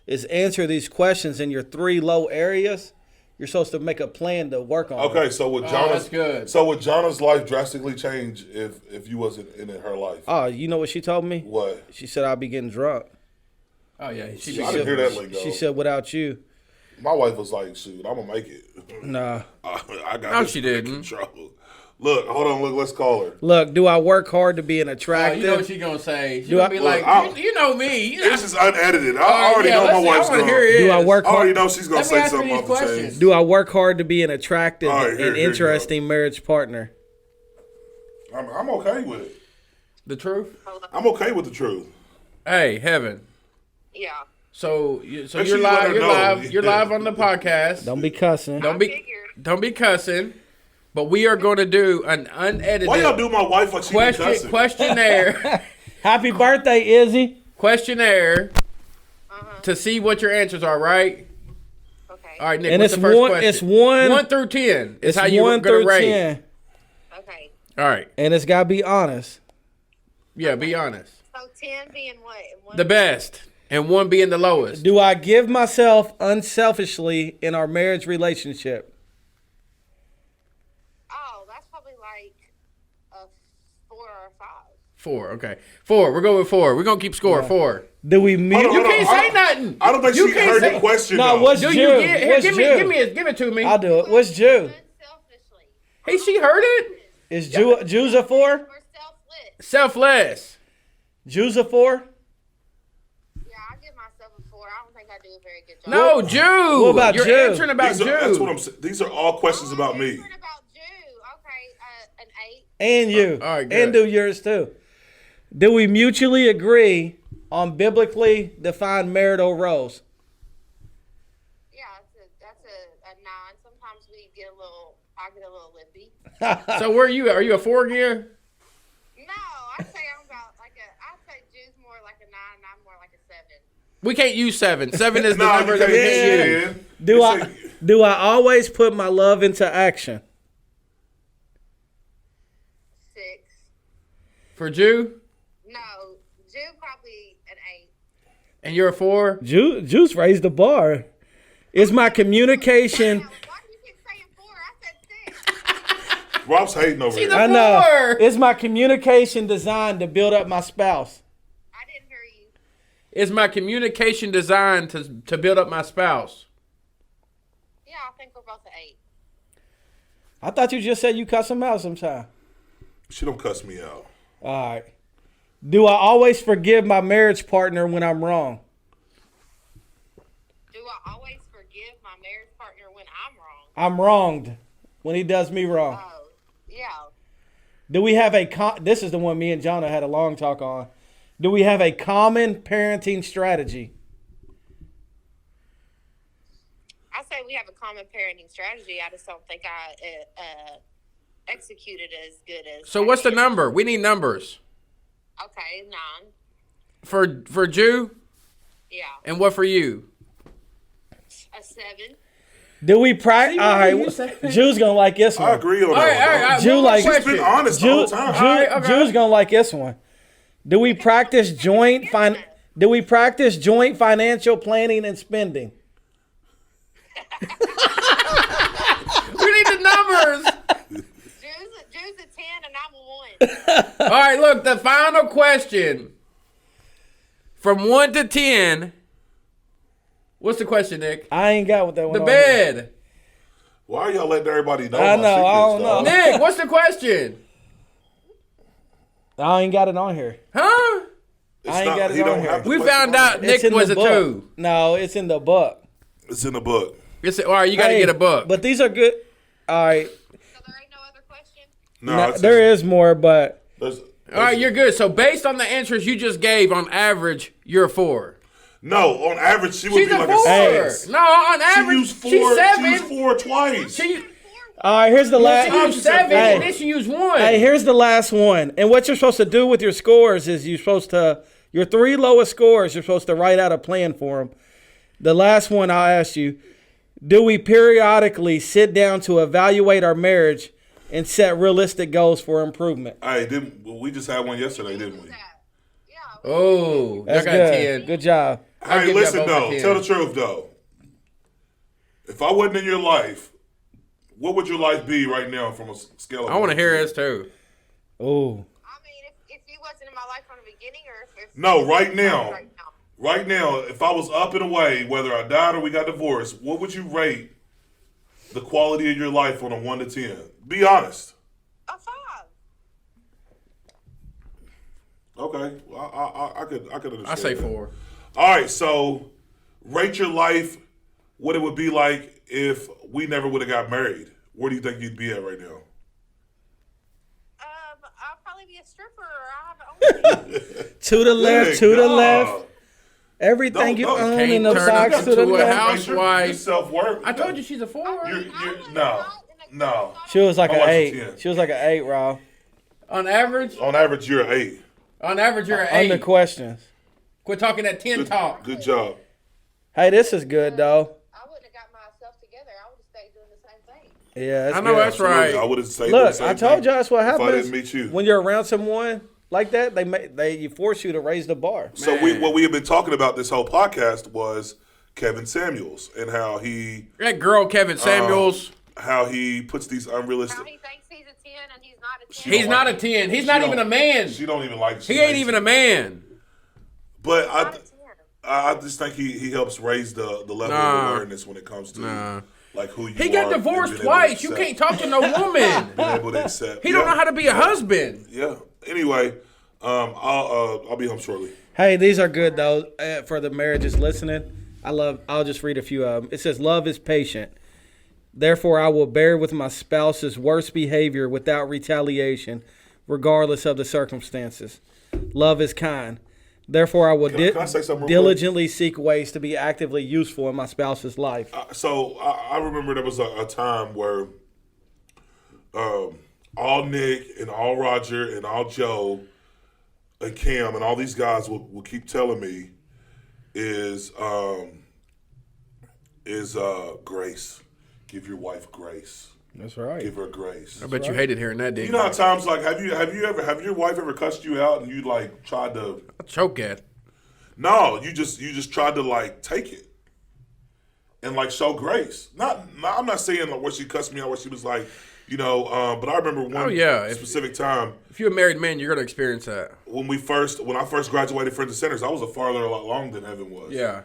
is answer these questions in your 3 low areas. You're supposed to make a plan to work on. Okay, it. so would that's good. So would Jonna's life drastically change if you wasn't in her life? Oh, you know what she told me? What? She said I'll be getting drunk. Oh yeah, she I didn't hear that lingo. She said without you. My wife was like, "Shoot, I'm gonna make it." Nah. I got No, this she under didn't. control. Look, hold on. Look, let's call her. Look, do I work hard to be an Oh, attractive? you know what she gonna say? She Do gonna I- be Look, like, I'll- you know me. This is unedited. I already know my wife's I want to hear going. it. Do I work I already hard? know she's gonna Let me say ask you something these off the chain. questions. Do I work hard to be an attractive All right, here and you go. interesting marriage partner? I'm okay with it. The truth? I'm okay with the truth. Hey, Heaven. Yeah. So Make you're sure you let live. her You're know. live. You're live on the podcast. Don't be cussing. Don't be cussing. But we are going to do an unedited Why y'all do my wife like she be cussing? questionnaire. Happy birthday, Izzy. questionnaire to see what your answers are. Right. Okay. All right, Nick. And what's it's the first one- question? it's one- 1 through 10. Is It's how you're 1 going to through rate. 10, Okay. All right. and it's gotta be honest. Yeah. Be honest. So 10 being what? And one The best, and 1 being the lowest. Do I give myself unselfishly in our marriage relationship? Oh, that's probably like a 4 or a 5. 4. Okay. 4. We're going with 4. We're gonna keep score. 4. Do we Hold mute? on, You hold on. can't say nothing. I don't think You she can't heard say- the question. No, though. what's Do Jew? you get here? What's Give Jew? give it to me. I'll do it. What's Jew? Unselfishly. Hey, she heard it. Is Jew's a 4? We're selfless. Selfless. Jew's a 4? Yeah, I give myself a 4. I don't think I do a very good job. No, Jew. What about You're Jew? answering about These are, that's what Jew. I'm saying. These are all questions about me. Answered about Jew. Okay, an 8. And you. All right, good. And do yours too. Do we mutually agree on biblically defined marital roles? Yeah, that's a 9. Sometimes I get a little lippy. So where are you? Are you a 4 again? No, I'd say I'm about I'd say Jew's more like a 9 and I'm more like a 7. We can't use 7. 7 is the No, number you that we can't can't use use. it. Do It's I like- do I always put my love into action? 6. For Jew, No, Jew probably an 8. and you're a 4. Juice raised the bar. Is my communication? Why do you keep saying 4? I said 6. Rob's hating over She's here. a- I know. 4. Is my communication designed to build up my spouse? I didn't hear you. Is my communication designed to build up my spouse? Yeah, I think we're both an 8. I thought you just said you cuss him out sometime. She don't cuss me out. All right. Do I always forgive my marriage partner when I'm wrong? Do I always forgive my marriage partner when I'm wrong? I'm wronged when he does me wrong. Oh, yeah. Do we have this is the one me and Jonna had a long talk on. Do we have a common parenting strategy? I say we have a common parenting strategy. I just don't think I executed as good as. So what's the number? We need numbers. Okay, 9. For Jew? Yeah. And what for you? A 7. Do we practice? All right, you say? Jew's gonna like this one. I agree on All right, that all one. right. Jew one more like- She's question. been honest the Jew, whole time. Jew, right, okay. Jew's gonna like this one. Do we practice joint financial planning and spending? We need the numbers. Drew's a 10 and I'm a 1. All right, look, the final question. From 1 to 10. What's the question, Nick? I ain't got what that one. The on here. bed. Why are y'all letting everybody know I my know, I secrets, don't dog? know. Nick, what's the question? I ain't got it on here. Huh? It's I ain't not- got it he on don't here. have the We question found on out there. Nick in was the a book. 2. No, it's in the book. It's in the book. All right, you got to Hey, get a book. But these are good. All right, So there ain't no other question? No, no, it's there is more, but there's- All right, you're good. So based on the answers you just gave, on average, you're a 4. No, on average, she would She's be a like 4. a 6. No, on She average, used 4. she's 7. She used 4 twice. She all right. Here's the last. used 7, Hey. and then she used 1. Hey, here's the last one. And what you're supposed to do with your scores is your 3 lowest scores, you're supposed to write out a plan for them. The last one I'll ask you, do we periodically sit down to evaluate our marriage and set realistic goals for improvement? Hey, we just had one yesterday, didn't we? Yeah. Oh, I That's got good. 10. Good job. I'll Hey, give y'all listen both a though. 10. Tell the truth though. If I wasn't in your life, what would your life be right now from a scale of? I want to 1 hear to his too. Oh, I mean, if you wasn't in my life from the beginning or if No, right now. Right now. Right now, if I was up and away, whether I died or we got divorced, what would you rate the quality of your life on a 1 to 10? Be honest. A 5. Okay, well, I could understand. I say that. 4. All right, so rate your life. What it would be like if we never would have got married. Where do you think you'd be at right now? I'll probably be a stripper or I'll have an OnlyFans. to the left, Good to the God. left. Everything you Don't- own Can't in the turn box up to the to a left. house. Your Housewife. self-worth. I told you she's a 4. No. She was like How an much 8. is 10? She was like an 8, Rob. On average, On average, you're an 8. you're an On the 8. questions. Quit talking that 10 talk. Good job. Hey, this is good though. I wouldn't have got myself together. I would have stayed doing the same thing. Yeah, that's I know good. that's right. I would have said Look, the same I told thing you that's what if I happens didn't meet you. when you're around someone like that. They force you to raise the bar. So what we have been talking about this whole podcast was Kevin Samuels and how he That girl, Kevin Samuels, puts these unrealistic. How he thinks he's a 10 and he's not a 10. he's not a 10. He's not even a man. She don't even like. He ain't even a man. But Not a 10. I just think he helps raise the level Nah. of awareness when it comes to like who you are. He got and divorced being able to twice. You accept- can't talk to no woman. being able to accept. He don't know how to be a husband. Yeah. Anyway, I'll be home shortly. Hey, these are good though for the marriages listening. I'll just read a few of them. It says, "Love is patient. Therefore, I will bear with my spouse's worst behavior without retaliation, regardless of the circumstances. Love is kind. Therefore, I will Can I say something real quick? diligently seek ways to be actively useful in my spouse's life." So I remember there was a time where all Nick and all Roger and all Joe and Cam and all these guys will keep telling me is grace. Give your wife grace. That's right. Give her grace. I bet you hated hearing that, didn't You know how times like have your wife ever cussed you out and you like tried to choke at. No, you just tried to like take it and like show grace. I'm not saying like where she cussed me out, where she was like, but I remember one specific time If you're a married man, you're gonna experience that. when I first graduated Friends of Sinners, I was farther along than Evan was. Yeah.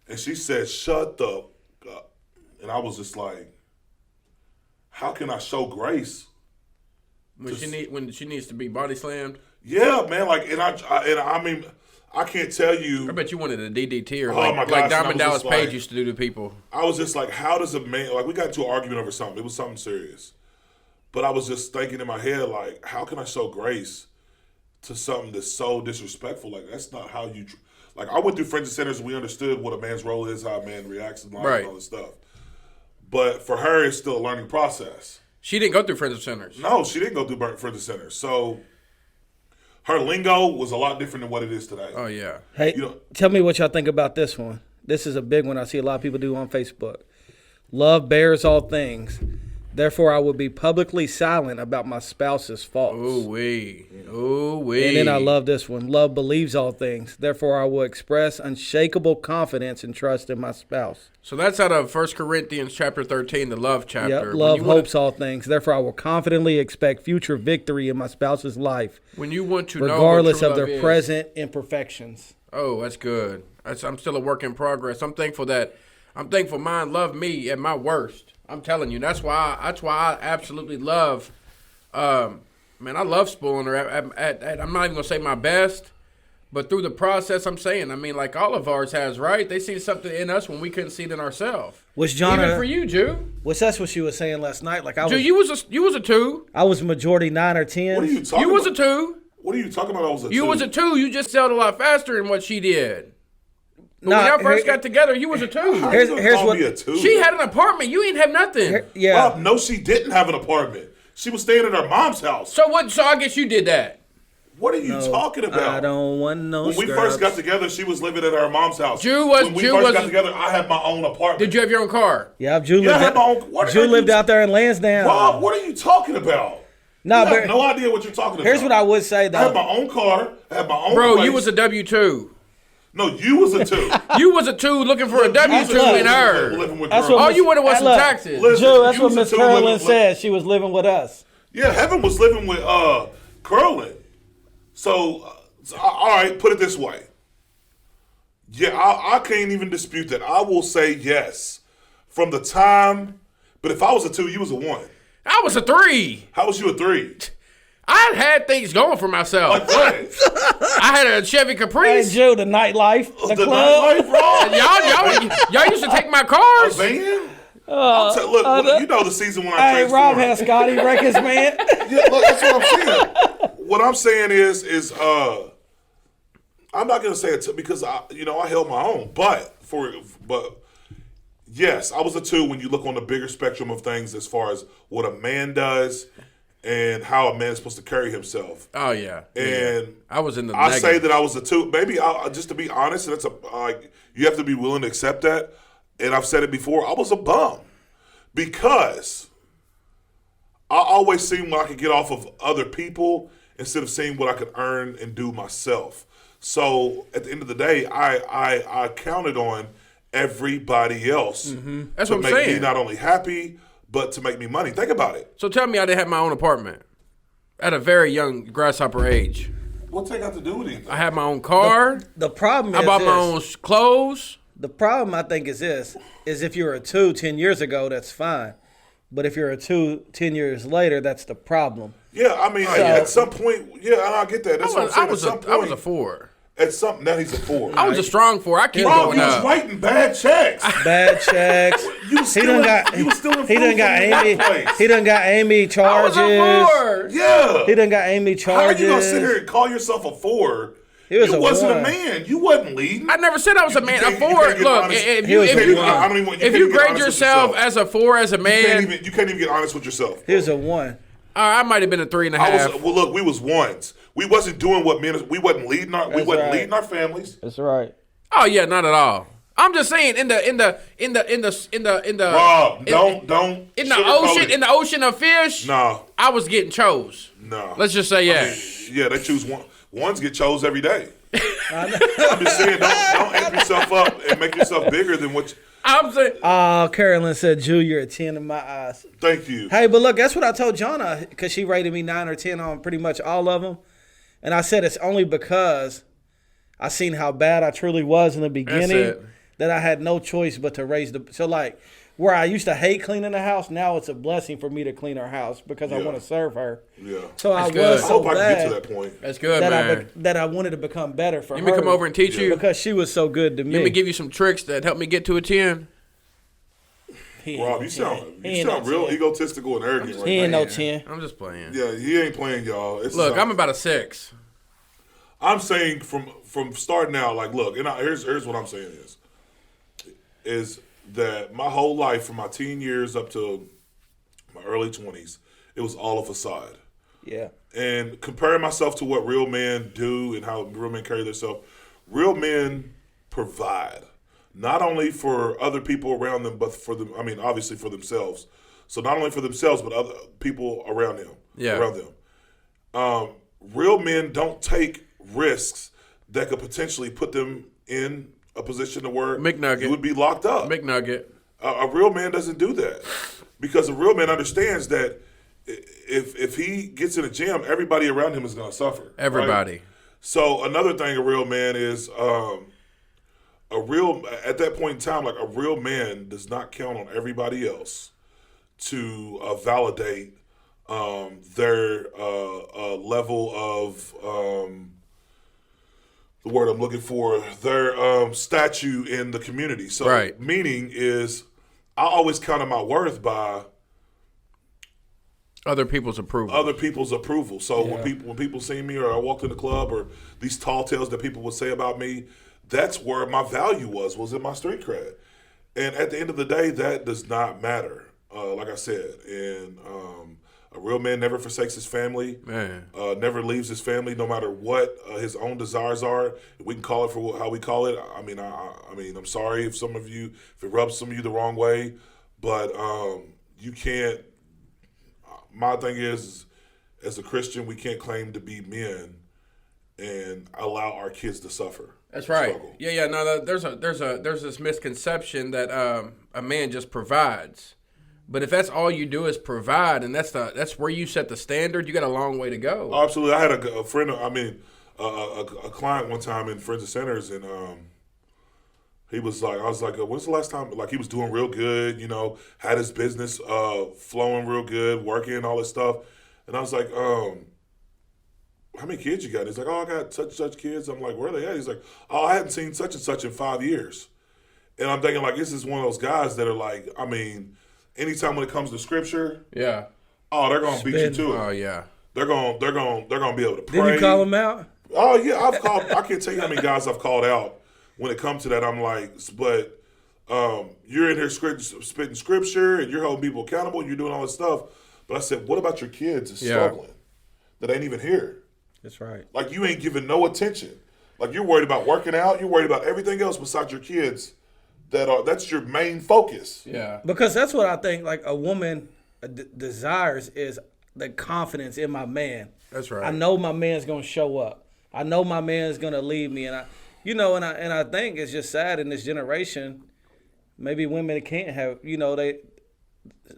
And she said, "Shut the up," and I was just like, "How can I show grace?" When she needs to be body slammed. Yeah, man. Like, and I mean, I can't tell you. I bet you wanted a DDT or Oh, my gosh, like and I Diamond was Dallas just Page like- used to do to people. I was just like, how does a man, like, we got into an argument over something. It was something serious. But I was just thinking in my head, like, how can I show grace to something that's so disrespectful? Like, that's not how you. Like, I went through Friends and Sinners. We understood what a man's role is, how a man reacts in life, Right. and all this stuff. But for her, it's still a learning process. She didn't go through Friends of Sinners. No, she didn't go through Friends and Sinners. So her lingo was a lot different than what it is today. Oh yeah. Hey, You know- tell me what y'all think about this one. This is a big one I see a lot of people do on Facebook. Love bears all things. Therefore, I would be publicly silent about my spouse's faults. Ooh wee. Ooh wee. And then I love this one. Love believes all things. Therefore, I will express unshakable confidence and trust in my spouse. So that's out of 1 Corinthians chapter 13, the love chapter. Yep. When Love you wanna- hopes all things. Therefore, I will confidently expect future victory in my spouse's life, When you want to know regardless what of true their love is. present imperfections. Oh, that's good. I'm still a work in progress. I'm thankful mine loved me at my worst. I'm telling you, that's why I absolutely love. Man, I love spoiling her. I'm not even gonna say my best, but through the process, I'm saying, I mean, like all of ours has, right? They see something in us when we couldn't see it in ourselves. Was John? Even for you, Jew. That's what she was saying last night. Like I Jew, was, you was a 2. I was majority 9 or 10. What are you talking You was a about? 2. What are you talking about? I was a You two. was a 2. You just sailed a lot faster than what she did. But Nah, when y'all first here- got together, you was a 2. How Here's- you gonna here's call what- me a two? She had an apartment. You ain't have nothing. Yeah. Rob, no, she didn't have an apartment. She was staying at her mom's house. So what? So I guess you did that. What are you talking about? I don't want no When we scrubs. first got together, she was living at her mom's house. When we first got together, I had my own apartment. Did you have your own car? Yeah, Jew Yeah, I lived, had my own. What Jew are lived you- out there in Lansdowne. Rob, what are you talking about? No, I but have no idea what you're talking about. here's what I would say I had my though. own car. I had my own Bro, place. you was a W-2. No, you was a two. You was a 2 looking for a W-2 look, in her. Living with That's girls. what All Miss- you wanted was Hey, some look. taxes. Listen, Jew, that's you what was a Miss two Carolyn living- said. She was living with us. Yeah, Heaven was living with Curlin. So, all right, put it this way. Yeah, I can't even dispute that. I will say yes. From the time, but if I was a 2, you was a 1. I was a 3. How was you a 3? I had things going for myself. Like what? I had a Chevy Hey, Caprice. Jew, the nightlife, the The club. nightlife, bro? Y'all used to take my A cars. van? Look, you know the season when I Hey, transformed. Rob has Scotty Records, man. Yeah, look, that's what I'm saying. What I'm saying is I'm not gonna say it because I held my own, but yes, I was a 2 when you look on the bigger spectrum of things as far as what a man does and how a man is supposed to carry himself. Oh yeah. And I was in the I negative. say that I was a 2. Maybe just to be honest, and that's you have to be willing to accept that. And I've said it before. I was a bum because I always seen what I could get off of other people instead of seeing what I could earn and do myself. So at the end of the day, I counted on everybody else That's to what I'm make me saying. not only happy but to make me money. Think about it. So tell me I didn't have my own apartment at a very young grasshopper age. What's that got to do with anything? I had my own car. The problem is I bought my this. own clothes. The problem, I think, is this: is if you're a 2 10 years ago, that's fine. But if you're a 2 10 years later, that's the problem. Yeah, I mean, at some point, yeah, I get that. That's what I'm saying. I was a 4. At some, now he's a 4. I was a strong 4. I keep Bro, going he was up. writing bad checks. Bad checks. You He still done got. he was still in He done got Amy. He done got Amy I was charges. a 4. Yeah. He done got Amy How are charges. you gonna sit here and call yourself a 4? He was you a wasn't 1. a man. You wasn't leading. I never said I was a man. A can't- 4. you can't get Look, honest. if He you was if a you, 1. I don't even- you if can't you even get grade honest with yourself yourself. as a 4 as a You man, can't even get honest with yourself. He was a 1. I might have been a 3.5. Well, look, we was 1s. We wasn't doing what men. We wasn't leading our. We That's wasn't right. leading our families. That's right. Oh yeah, not at all. I'm just saying in the Rob, don't in the sugarcoat ocean it. in the ocean of fish. No, I was getting chose. no. Let's just say yeah. Yeah, they choose one. Ones get chose every day. I'm just saying, don't amp yourself up and make yourself bigger than what. I'm saying Oh, Carolyn said, Jew, you're a 10 in my eyes. Thank you. Hey, but look, that's what I told Jonna, because she rated me 9 or 10 on pretty much all of them. And I said it's only because I seen how bad I truly was in the beginning it. that I had no choice but to raise the. So, like, where I used to hate cleaning the house, now it's a blessing for me to clean her house because I Yeah. want to serve her. Yeah. So I That's good. was I so hope I can get to bad that point. that's good, that man. that I wanted to become better for You her. may come over and teach you. because she was so good to me. Let me give you some tricks that help me get to a 10. He Rob, ain't you sound no real 10. egotistical and arrogant right He ain't now. no 10. I'm just playing. Yeah, he ain't playing, y'all. Look, I'm about a 6. I'm saying from starting out, like, look, and here's what I'm saying is that my whole life, from my teen years up to my early 20s, it was all a facade. Yeah. And comparing myself to what real men do and how real men carry themselves, real men provide not only for other people around them, but for them. I mean, obviously for themselves. So not only for themselves, but other people around them. Yeah. Around them. Real men don't take risks that could potentially put them in a position to where McNugget. you would be locked up. McNugget. A real man doesn't do that, because a real man understands that if he gets in a jam, everybody around him is going to suffer. right? Everybody. So another thing, a real man is at that point in time, like, a real man does not count on everybody else to validate their level of the word I'm looking for, their statue in the community. So Right. meaning is, I always counted my worth by Other people's approval. other people's approval. So when people see me, or I walked in the club, or these tall tales that people would say about me, that's where my value was in my street cred. And at the end of the day, that does not matter. Like I said, and a real man never forsakes his family. Man. Never leaves his family, no matter what his own desires are. We can call it for how we call it. I mean, I'm sorry if it rubs some of you the wrong way, but you can't. My thing is, as a Christian, we can't claim to be men and allow our kids to suffer. That's right. Struggle. Yeah. No, there's this misconception that a man just provides. But if that's all you do is provide, and that's where you set the standard, you got a long way to go. Absolutely. I had a friend, a client one time in Friends of Sinners, and he was like, I was like, when's the last time? Like, he was doing real good, had his business flowing real good, working, all this stuff. And I was like, how many kids you got? He's like, I got such and such kids. I'm like, where are they at? He's like, I hadn't seen such and such in 5 years. And I'm thinking, like, this is one of those guys that are like, anytime when it comes to scripture, Yeah. they're gonna beat you to it. Oh yeah. They're gonna be able to pray. Didn't you call him out? Oh yeah, I've called. I can't tell you how many guys I've called out when it comes to that. I'm like, but you're in here spitting scripture, and you're holding people accountable, and you're doing all this stuff. But I said, what about your kids that's struggling that ain't even here? That's right. Like, you ain't giving no attention. Like, you're worried about working out. You're worried about everything else besides your kids. That's your main focus. Yeah. Because that's what I think, like, a woman desires is the confidence in my man. That's right. I know my man's gonna show up. I know my man's gonna leave me, and I think it's just sad in this generation. Maybe women can't have,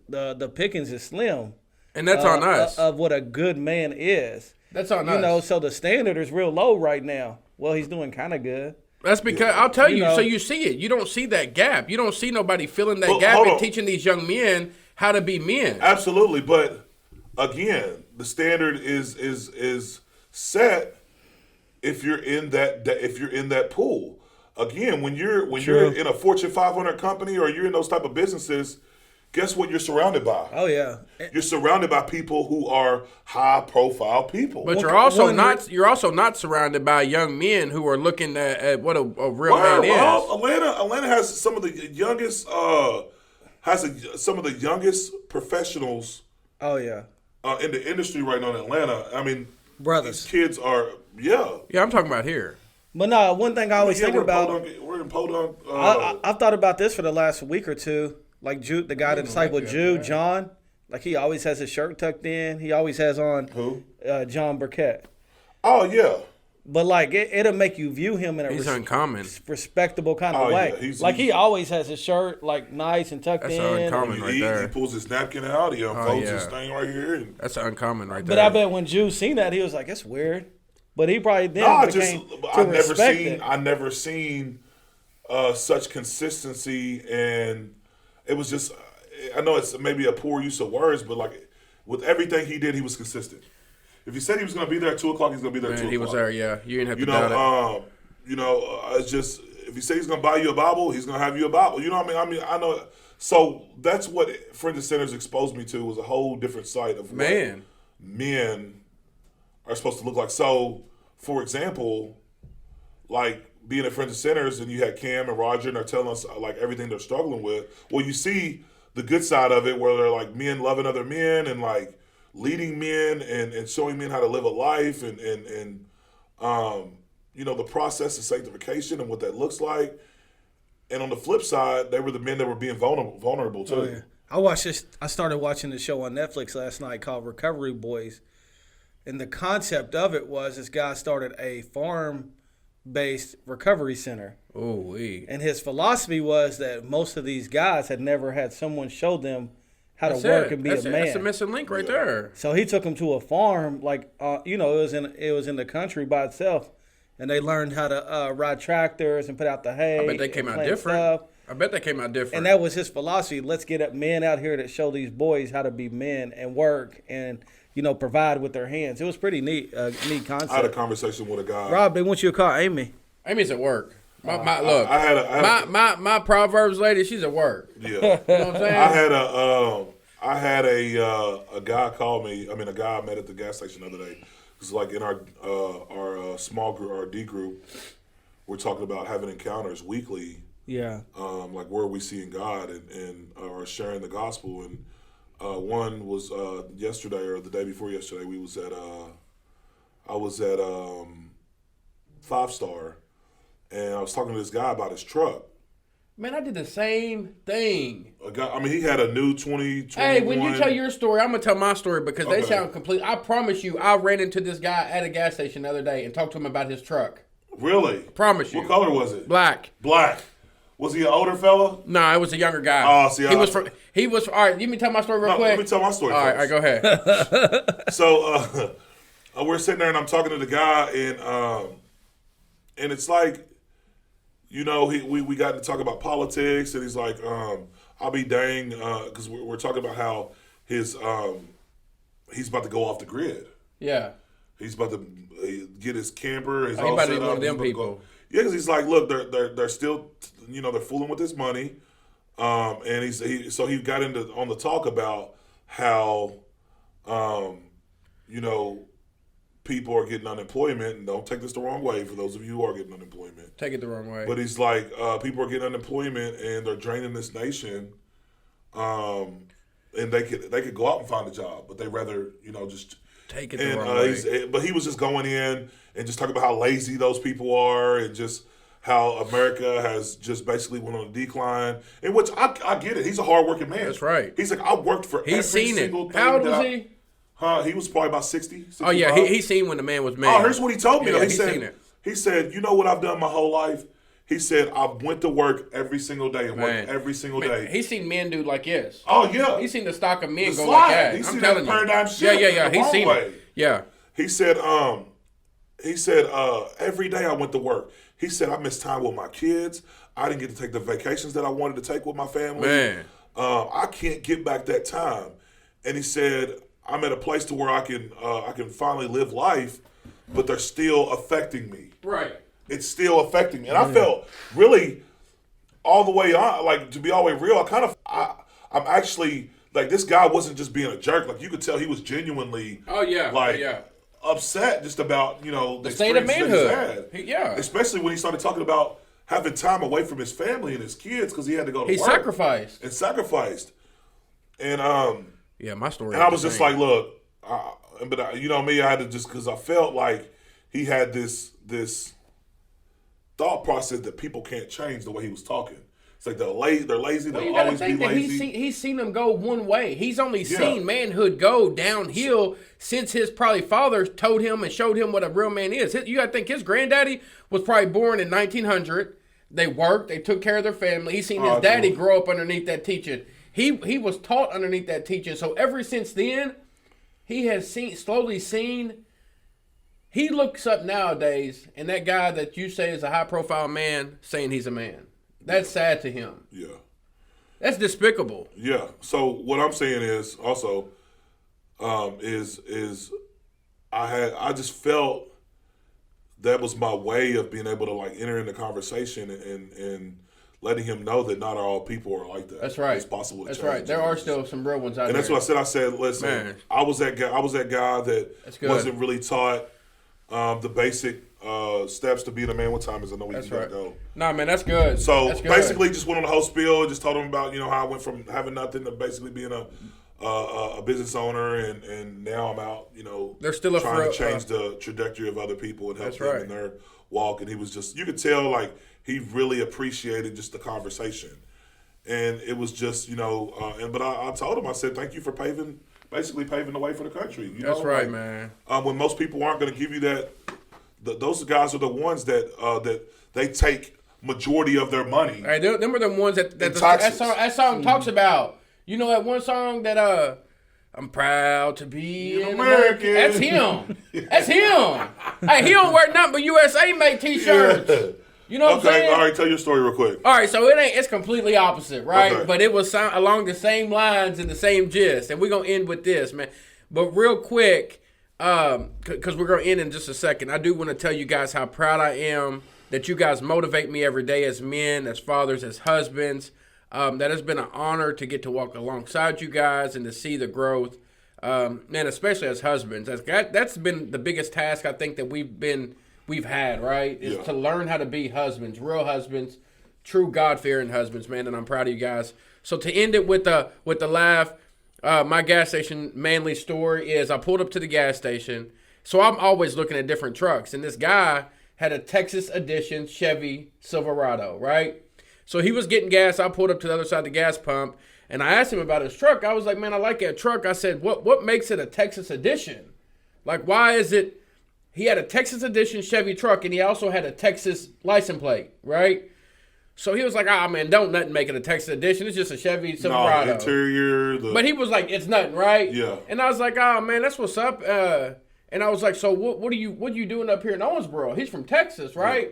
the pickings is slim. And that's on us. Of what a good man is. That's on us. So the standard is real low right now. Well, he's doing kind of good. That's because I'll tell you. know. So you see it. You don't see that gap. You don't see nobody filling that Well, gap hold and on. teaching these young men how to be men. Absolutely, but again, the standard is set if you're in that pool. Again, when you're in a Fortune 500 company, or you're in those type of businesses, guess what you're surrounded by? Oh yeah. You're surrounded by people who are high profile people. But you're also not surrounded by young men who are looking at what a real man is. Atlanta has some of the youngest some of the youngest professionals Oh yeah. in the industry right now in Atlanta. I mean, Brothers. these kids are Yeah, I'm talking about here. But no, one thing I always think we're about. We're in Podunk. I've thought about this for the last week or two. Like Jude, the guy that discipled Jude, John, like he always has his shirt tucked in. He always has on Who? John Burkett. Oh yeah. But like it'll make you view him in a He's uncommon. respectable kind of Oh, way. yeah. He always has his shirt like nice and tucked That's in. uncommon. When Right you eat, there. he pulls his napkin out. He unfolds yeah. his thing right here. And, That's uncommon right there. But I bet when Jude seen that, he was like, "It's weird." But he probably then I never seen such consistency, and it was just. I know it's maybe a poor use of words, but like with everything he did, he was consistent. If he said he was going to be there at 2:00, he's going to be there at 2:00. he was there. Yeah, you didn't have to You doubt it. know, it's just if he says he's going to buy you a Bible, he's going to have you a Bible. You know what I mean? I know So that's what Friends of Sinners exposed me to, was a whole different side of what men are supposed to look like. So, for example, like being at Friends of Sinners, and you had Cam and Roger, and they're telling us like everything they're struggling with. Well, you see the good side of it, where they're like men loving other men and like leading men and showing men how to live a life and you know, the process of sanctification and what that looks like. And on the flip side, they were the men that were being vulnerable too. Oh, yeah. I started watching the show on Netflix last night called Recovery Boys. And the concept of it was this guy started a farm-based recovery center. Oh, and his philosophy was that most of these guys had never had someone show them how to work and be a man. That's the missing link right there. So he took them to a farm, like you know, it was in the country by itself, and they learned how to ride tractors and put out the hay. I bet they came out different. And that was his philosophy. Let's get men out here that show these boys how to be men and work and, you know, provide with their hands. It was pretty neat concept. I had a conversation with a guy. Rob, they want you to call Amy. Amy's at work. Look, my Proverbs lady, she's at work. Yeah. You know what I'm saying? I had a guy call me. I mean, a guy I met at the gas station the other day. It's like in our small group, our D group, we're talking about having encounters weekly. Yeah. Like where are we seeing God and or sharing the gospel. And one was yesterday or the day before yesterday. I was at 5 Star, and I was talking to this guy about his truck. Man, I did the same thing. A guy, I mean, he had a new 2021. Hey, when you tell your story, I'm going to tell my story because they sound complete. I promise you, I ran into this guy at a gas station the other day and talked to him about his truck. Really? Promise you. What color was it? Black. Was he an older fella? No, it was a younger guy. Oh, see, he was all right, let me tell my story real quick. Let me tell my story all first. All right, go ahead. So, we're sitting there and I'm talking to the guy and it's like, you know, we got to talk about politics, and he's like, I'll be dang, because we're talking about how he's about to go off the grid. Yeah. He's about to get his camper. He's about to be one of them people. Yeah, because he's like, look, they're still, you know, they're fooling with his money, and so he got into on the talk about how, you know, people are getting unemployment, and don't take this the wrong way for those of you who are getting unemployment. Take it the wrong way. But he's like, people are getting unemployment and they're draining this nation, and they could go out and find a job, but they rather, you know, just take it the wrong way. But he was just going in and just talking about how lazy those people are and just how America has just basically went on a decline. In which I get it. He's a hardworking man. That's right. He's like, I worked for every single thing. How old was he? He was probably about 60. Oh, yeah. He seen when the man was made. Oh, here's what he told me. Yeah, He said, you know what I've done my whole life? He said, I went to work every single day and worked every single day. He's seen men do like this. Oh, yeah. He's seen the stock of men the go slide. like that. He's I'm seen telling that you. paradigm shift. Yeah. He's seen way. it. Yeah. He said, every day I went to work. He said, I missed time with my kids. I didn't get to take the vacations that I wanted to take with my family. Man. I can't get back that time. And he said, I'm at a place to where I can finally live life, but they're still affecting me. Right. It's still affecting me. And I felt really all the way on, like, to be all the way real, I'm actually, like, this guy wasn't just being a jerk. Like, you could tell he was genuinely, upset just about, you know, the state of manhood. Especially when he started talking about having time away from his family and his kids because he had to go to work. He sacrificed. And, yeah, my story. And I was just like, look, but you know me, I had to just, because I felt like he had this thought process that people can't change the way he was talking. It's like they're lazy, they'll always be lazy. He's seen them go one way. He's only seen manhood go downhill since his probably father told him and showed him what a real man is. You got to think his granddaddy was probably born in 1900. They worked, they took care of their family. He's seen his daddy grow up underneath that teaching. He was taught underneath that teaching. So ever since then, he has slowly seen. He looks up nowadays, and that guy that you say is a high-profile man saying he's a man. That's sad to him. Yeah. That's despicable. Yeah. So what I'm saying is also is I just felt that was my way of being able to like enter into conversation and letting him know that not all people are like that. That's right. It's possible to That's change. right. There are still some real ones out And there. that's what I said. I said, listen, Man. I was that guy That's that good. wasn't really taught the basic steps to being a man. What time is it? I know we That's gotta right. go. Nah, man, that's good. So That's good. basically, just went on the whole spiel. Just told him about how I went from having nothing to basically being a business owner, and now I'm out. There's still a trying to change the trajectory of other people and help That's them right. in their walk. And he was just, you could tell like he really appreciated just the conversation, and it was just but I told him, I said, thank you for paving the way for the country. That's right, man. When most people aren't going to give you that. Those guys are the ones that they take majority of their money. Hey, them are the ones that taxes. that song talks about. You know that one song that I'm proud to be an American. That's him. That's him. Hey, he don't wear nothing but USA made t-shirts. Yeah. You know what I'm Okay, saying? all right, tell your story real quick. All right, so it's completely opposite, right? Okay. But it was along the same lines and the same gist. And we're going to end with this, man. But real quick, because we're going to end in just a second, I do want to tell you guys how proud I am that you guys motivate me every day as men, as fathers, as husbands. That has been an honor to get to walk alongside you guys and to see the growth. And especially as husbands. That's been the biggest task I think that we've had, right? Is to learn how to be husbands, real husbands, true God-fearing husbands, man. And I'm proud of you guys. So to end it with the laugh, my gas station manly story is I pulled up to the gas station. So I'm always looking at different trucks. And this guy had a Texas Edition Chevy Silverado, right? So he was getting gas. I pulled up to the other side of the gas pump. And I asked him about his truck. I was like, man, I like that truck. I said, what makes it a Texas Edition? Like, why is it? He had a Texas Edition Chevy truck, and he also had a Texas license plate, right? So he was like, man, don't nothing make it a Texas Edition. It's just a Chevy Silverado. No, interior. But he was like, it's nothing, right? Yeah. And I was like, man, that's what's up. And I was like, so what are you doing up here in Owensboro? He's from Texas, right?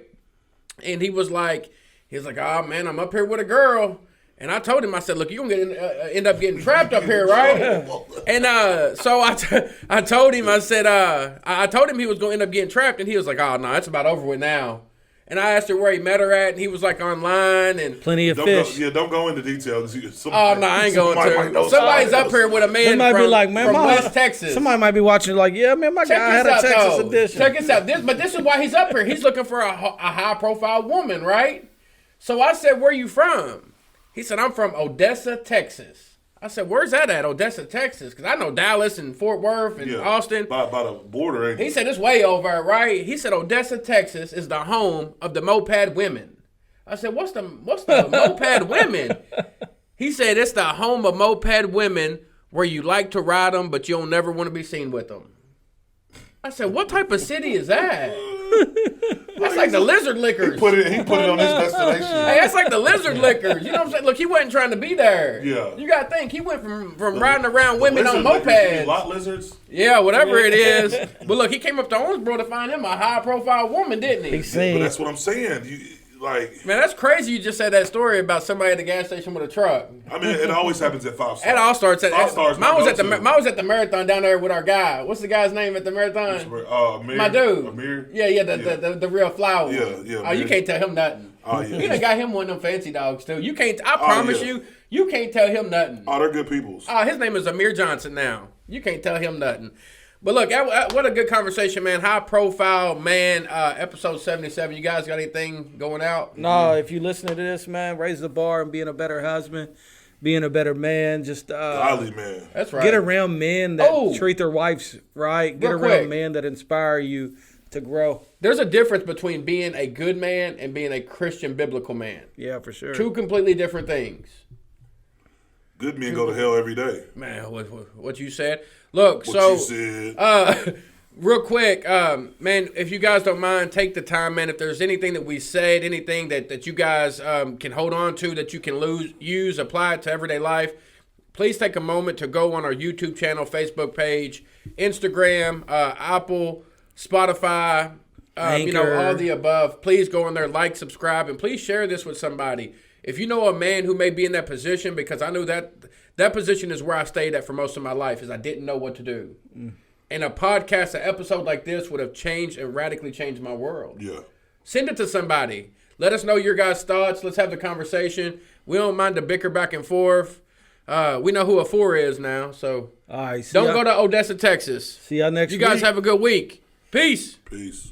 Yeah. And he was like, man, I'm up here with a girl. And I told him, I said, look, you're going to end up getting trapped up here, right? And so I told him, I said, I told him he was going to end up getting trapped. And he was like, oh, no, it's about over with now. And I asked her where he met her at, and he was like online and Plenty of fish. Don't go into details. I ain't going to. Somebody's up here with a man They might from, be like, man, from my- West Texas. Somebody might be watching like, yeah, man, my guy had a Texas Edition. Check this out. But this is why he's up here. He's looking for a high-profile woman, right? So I said, where you from? He said, I'm from Odessa, Texas. I said, where's that at, Odessa, Texas? Because I know Dallas and Fort Worth and Austin. By the border. Ain't He said, it's way over, right? He said, Odessa, Texas is the home of the moped women. I said, what's the moped women? He said, it's the home of moped women where you like to ride them, but you don't never want to be seen with them. I said, what type of city is that? That's like the lizard lickers. He put it on his destination. Hey, that's like the lizard lickers. You know what I'm saying? Look, he wasn't trying to be there. Yeah. You got to think, he went from riding around women on Lizard lickers, you mean mopeds. lot lizards. Yeah, whatever it is. But look, he came up to Owensboro to find him a high-profile woman, didn't he? But that's what I'm saying. Man, that's crazy you just said that story about somebody at the gas station with a truck. I mean, it always happens at 5 stars. It all starts at 5 stars. Mine was at the marathon down there with our guy. What's the guy's name at the marathon? Amir, My dude. Amir? Yeah, the real flower. Yeah. Oh, you Amir. can't tell him nothing. Oh, yeah. He done got him one of them fancy dogs too. You can't. I promise you can't tell him nothing. Oh, they're good peoples. His name is Amir Johnson now. You can't tell him nothing. But look, what a good conversation, man. High profile, man. Episode 77. You guys got anything going out? No, if you listen to this, man, raise the bar and being a better husband, being a better man. Just Godly man. That's right. get around men that treat their wives right. Get Real around quick. men that inspire you to grow. There's a difference between being a good man and being a Christian biblical man. Yeah, for sure. Two completely different things. Good men go to hell every day. Man, what you said. Look, What so you said. real quick, man, if you guys don't mind, take the time, man. If there's anything that we said, anything that you guys can hold on to, that you can use, apply it to everyday life, please take a moment to go on our YouTube channel, Facebook page, Instagram, Apple, Spotify, all the above. Please go on there, like, subscribe, and please share this with somebody. If you know a man who may be in that position, because I knew that position is where I stayed at for most of my life, is I didn't know what to do. And a podcast, an episode like this would have changed and radically changed my world. Yeah. Send it to somebody. Let us know your guys' thoughts. Let's have the conversation. We don't mind to bicker back and forth. We know who a 4 is now, so All right. don't go to Odessa, Texas. See y'all next You week. guys have a good week. Peace. Peace.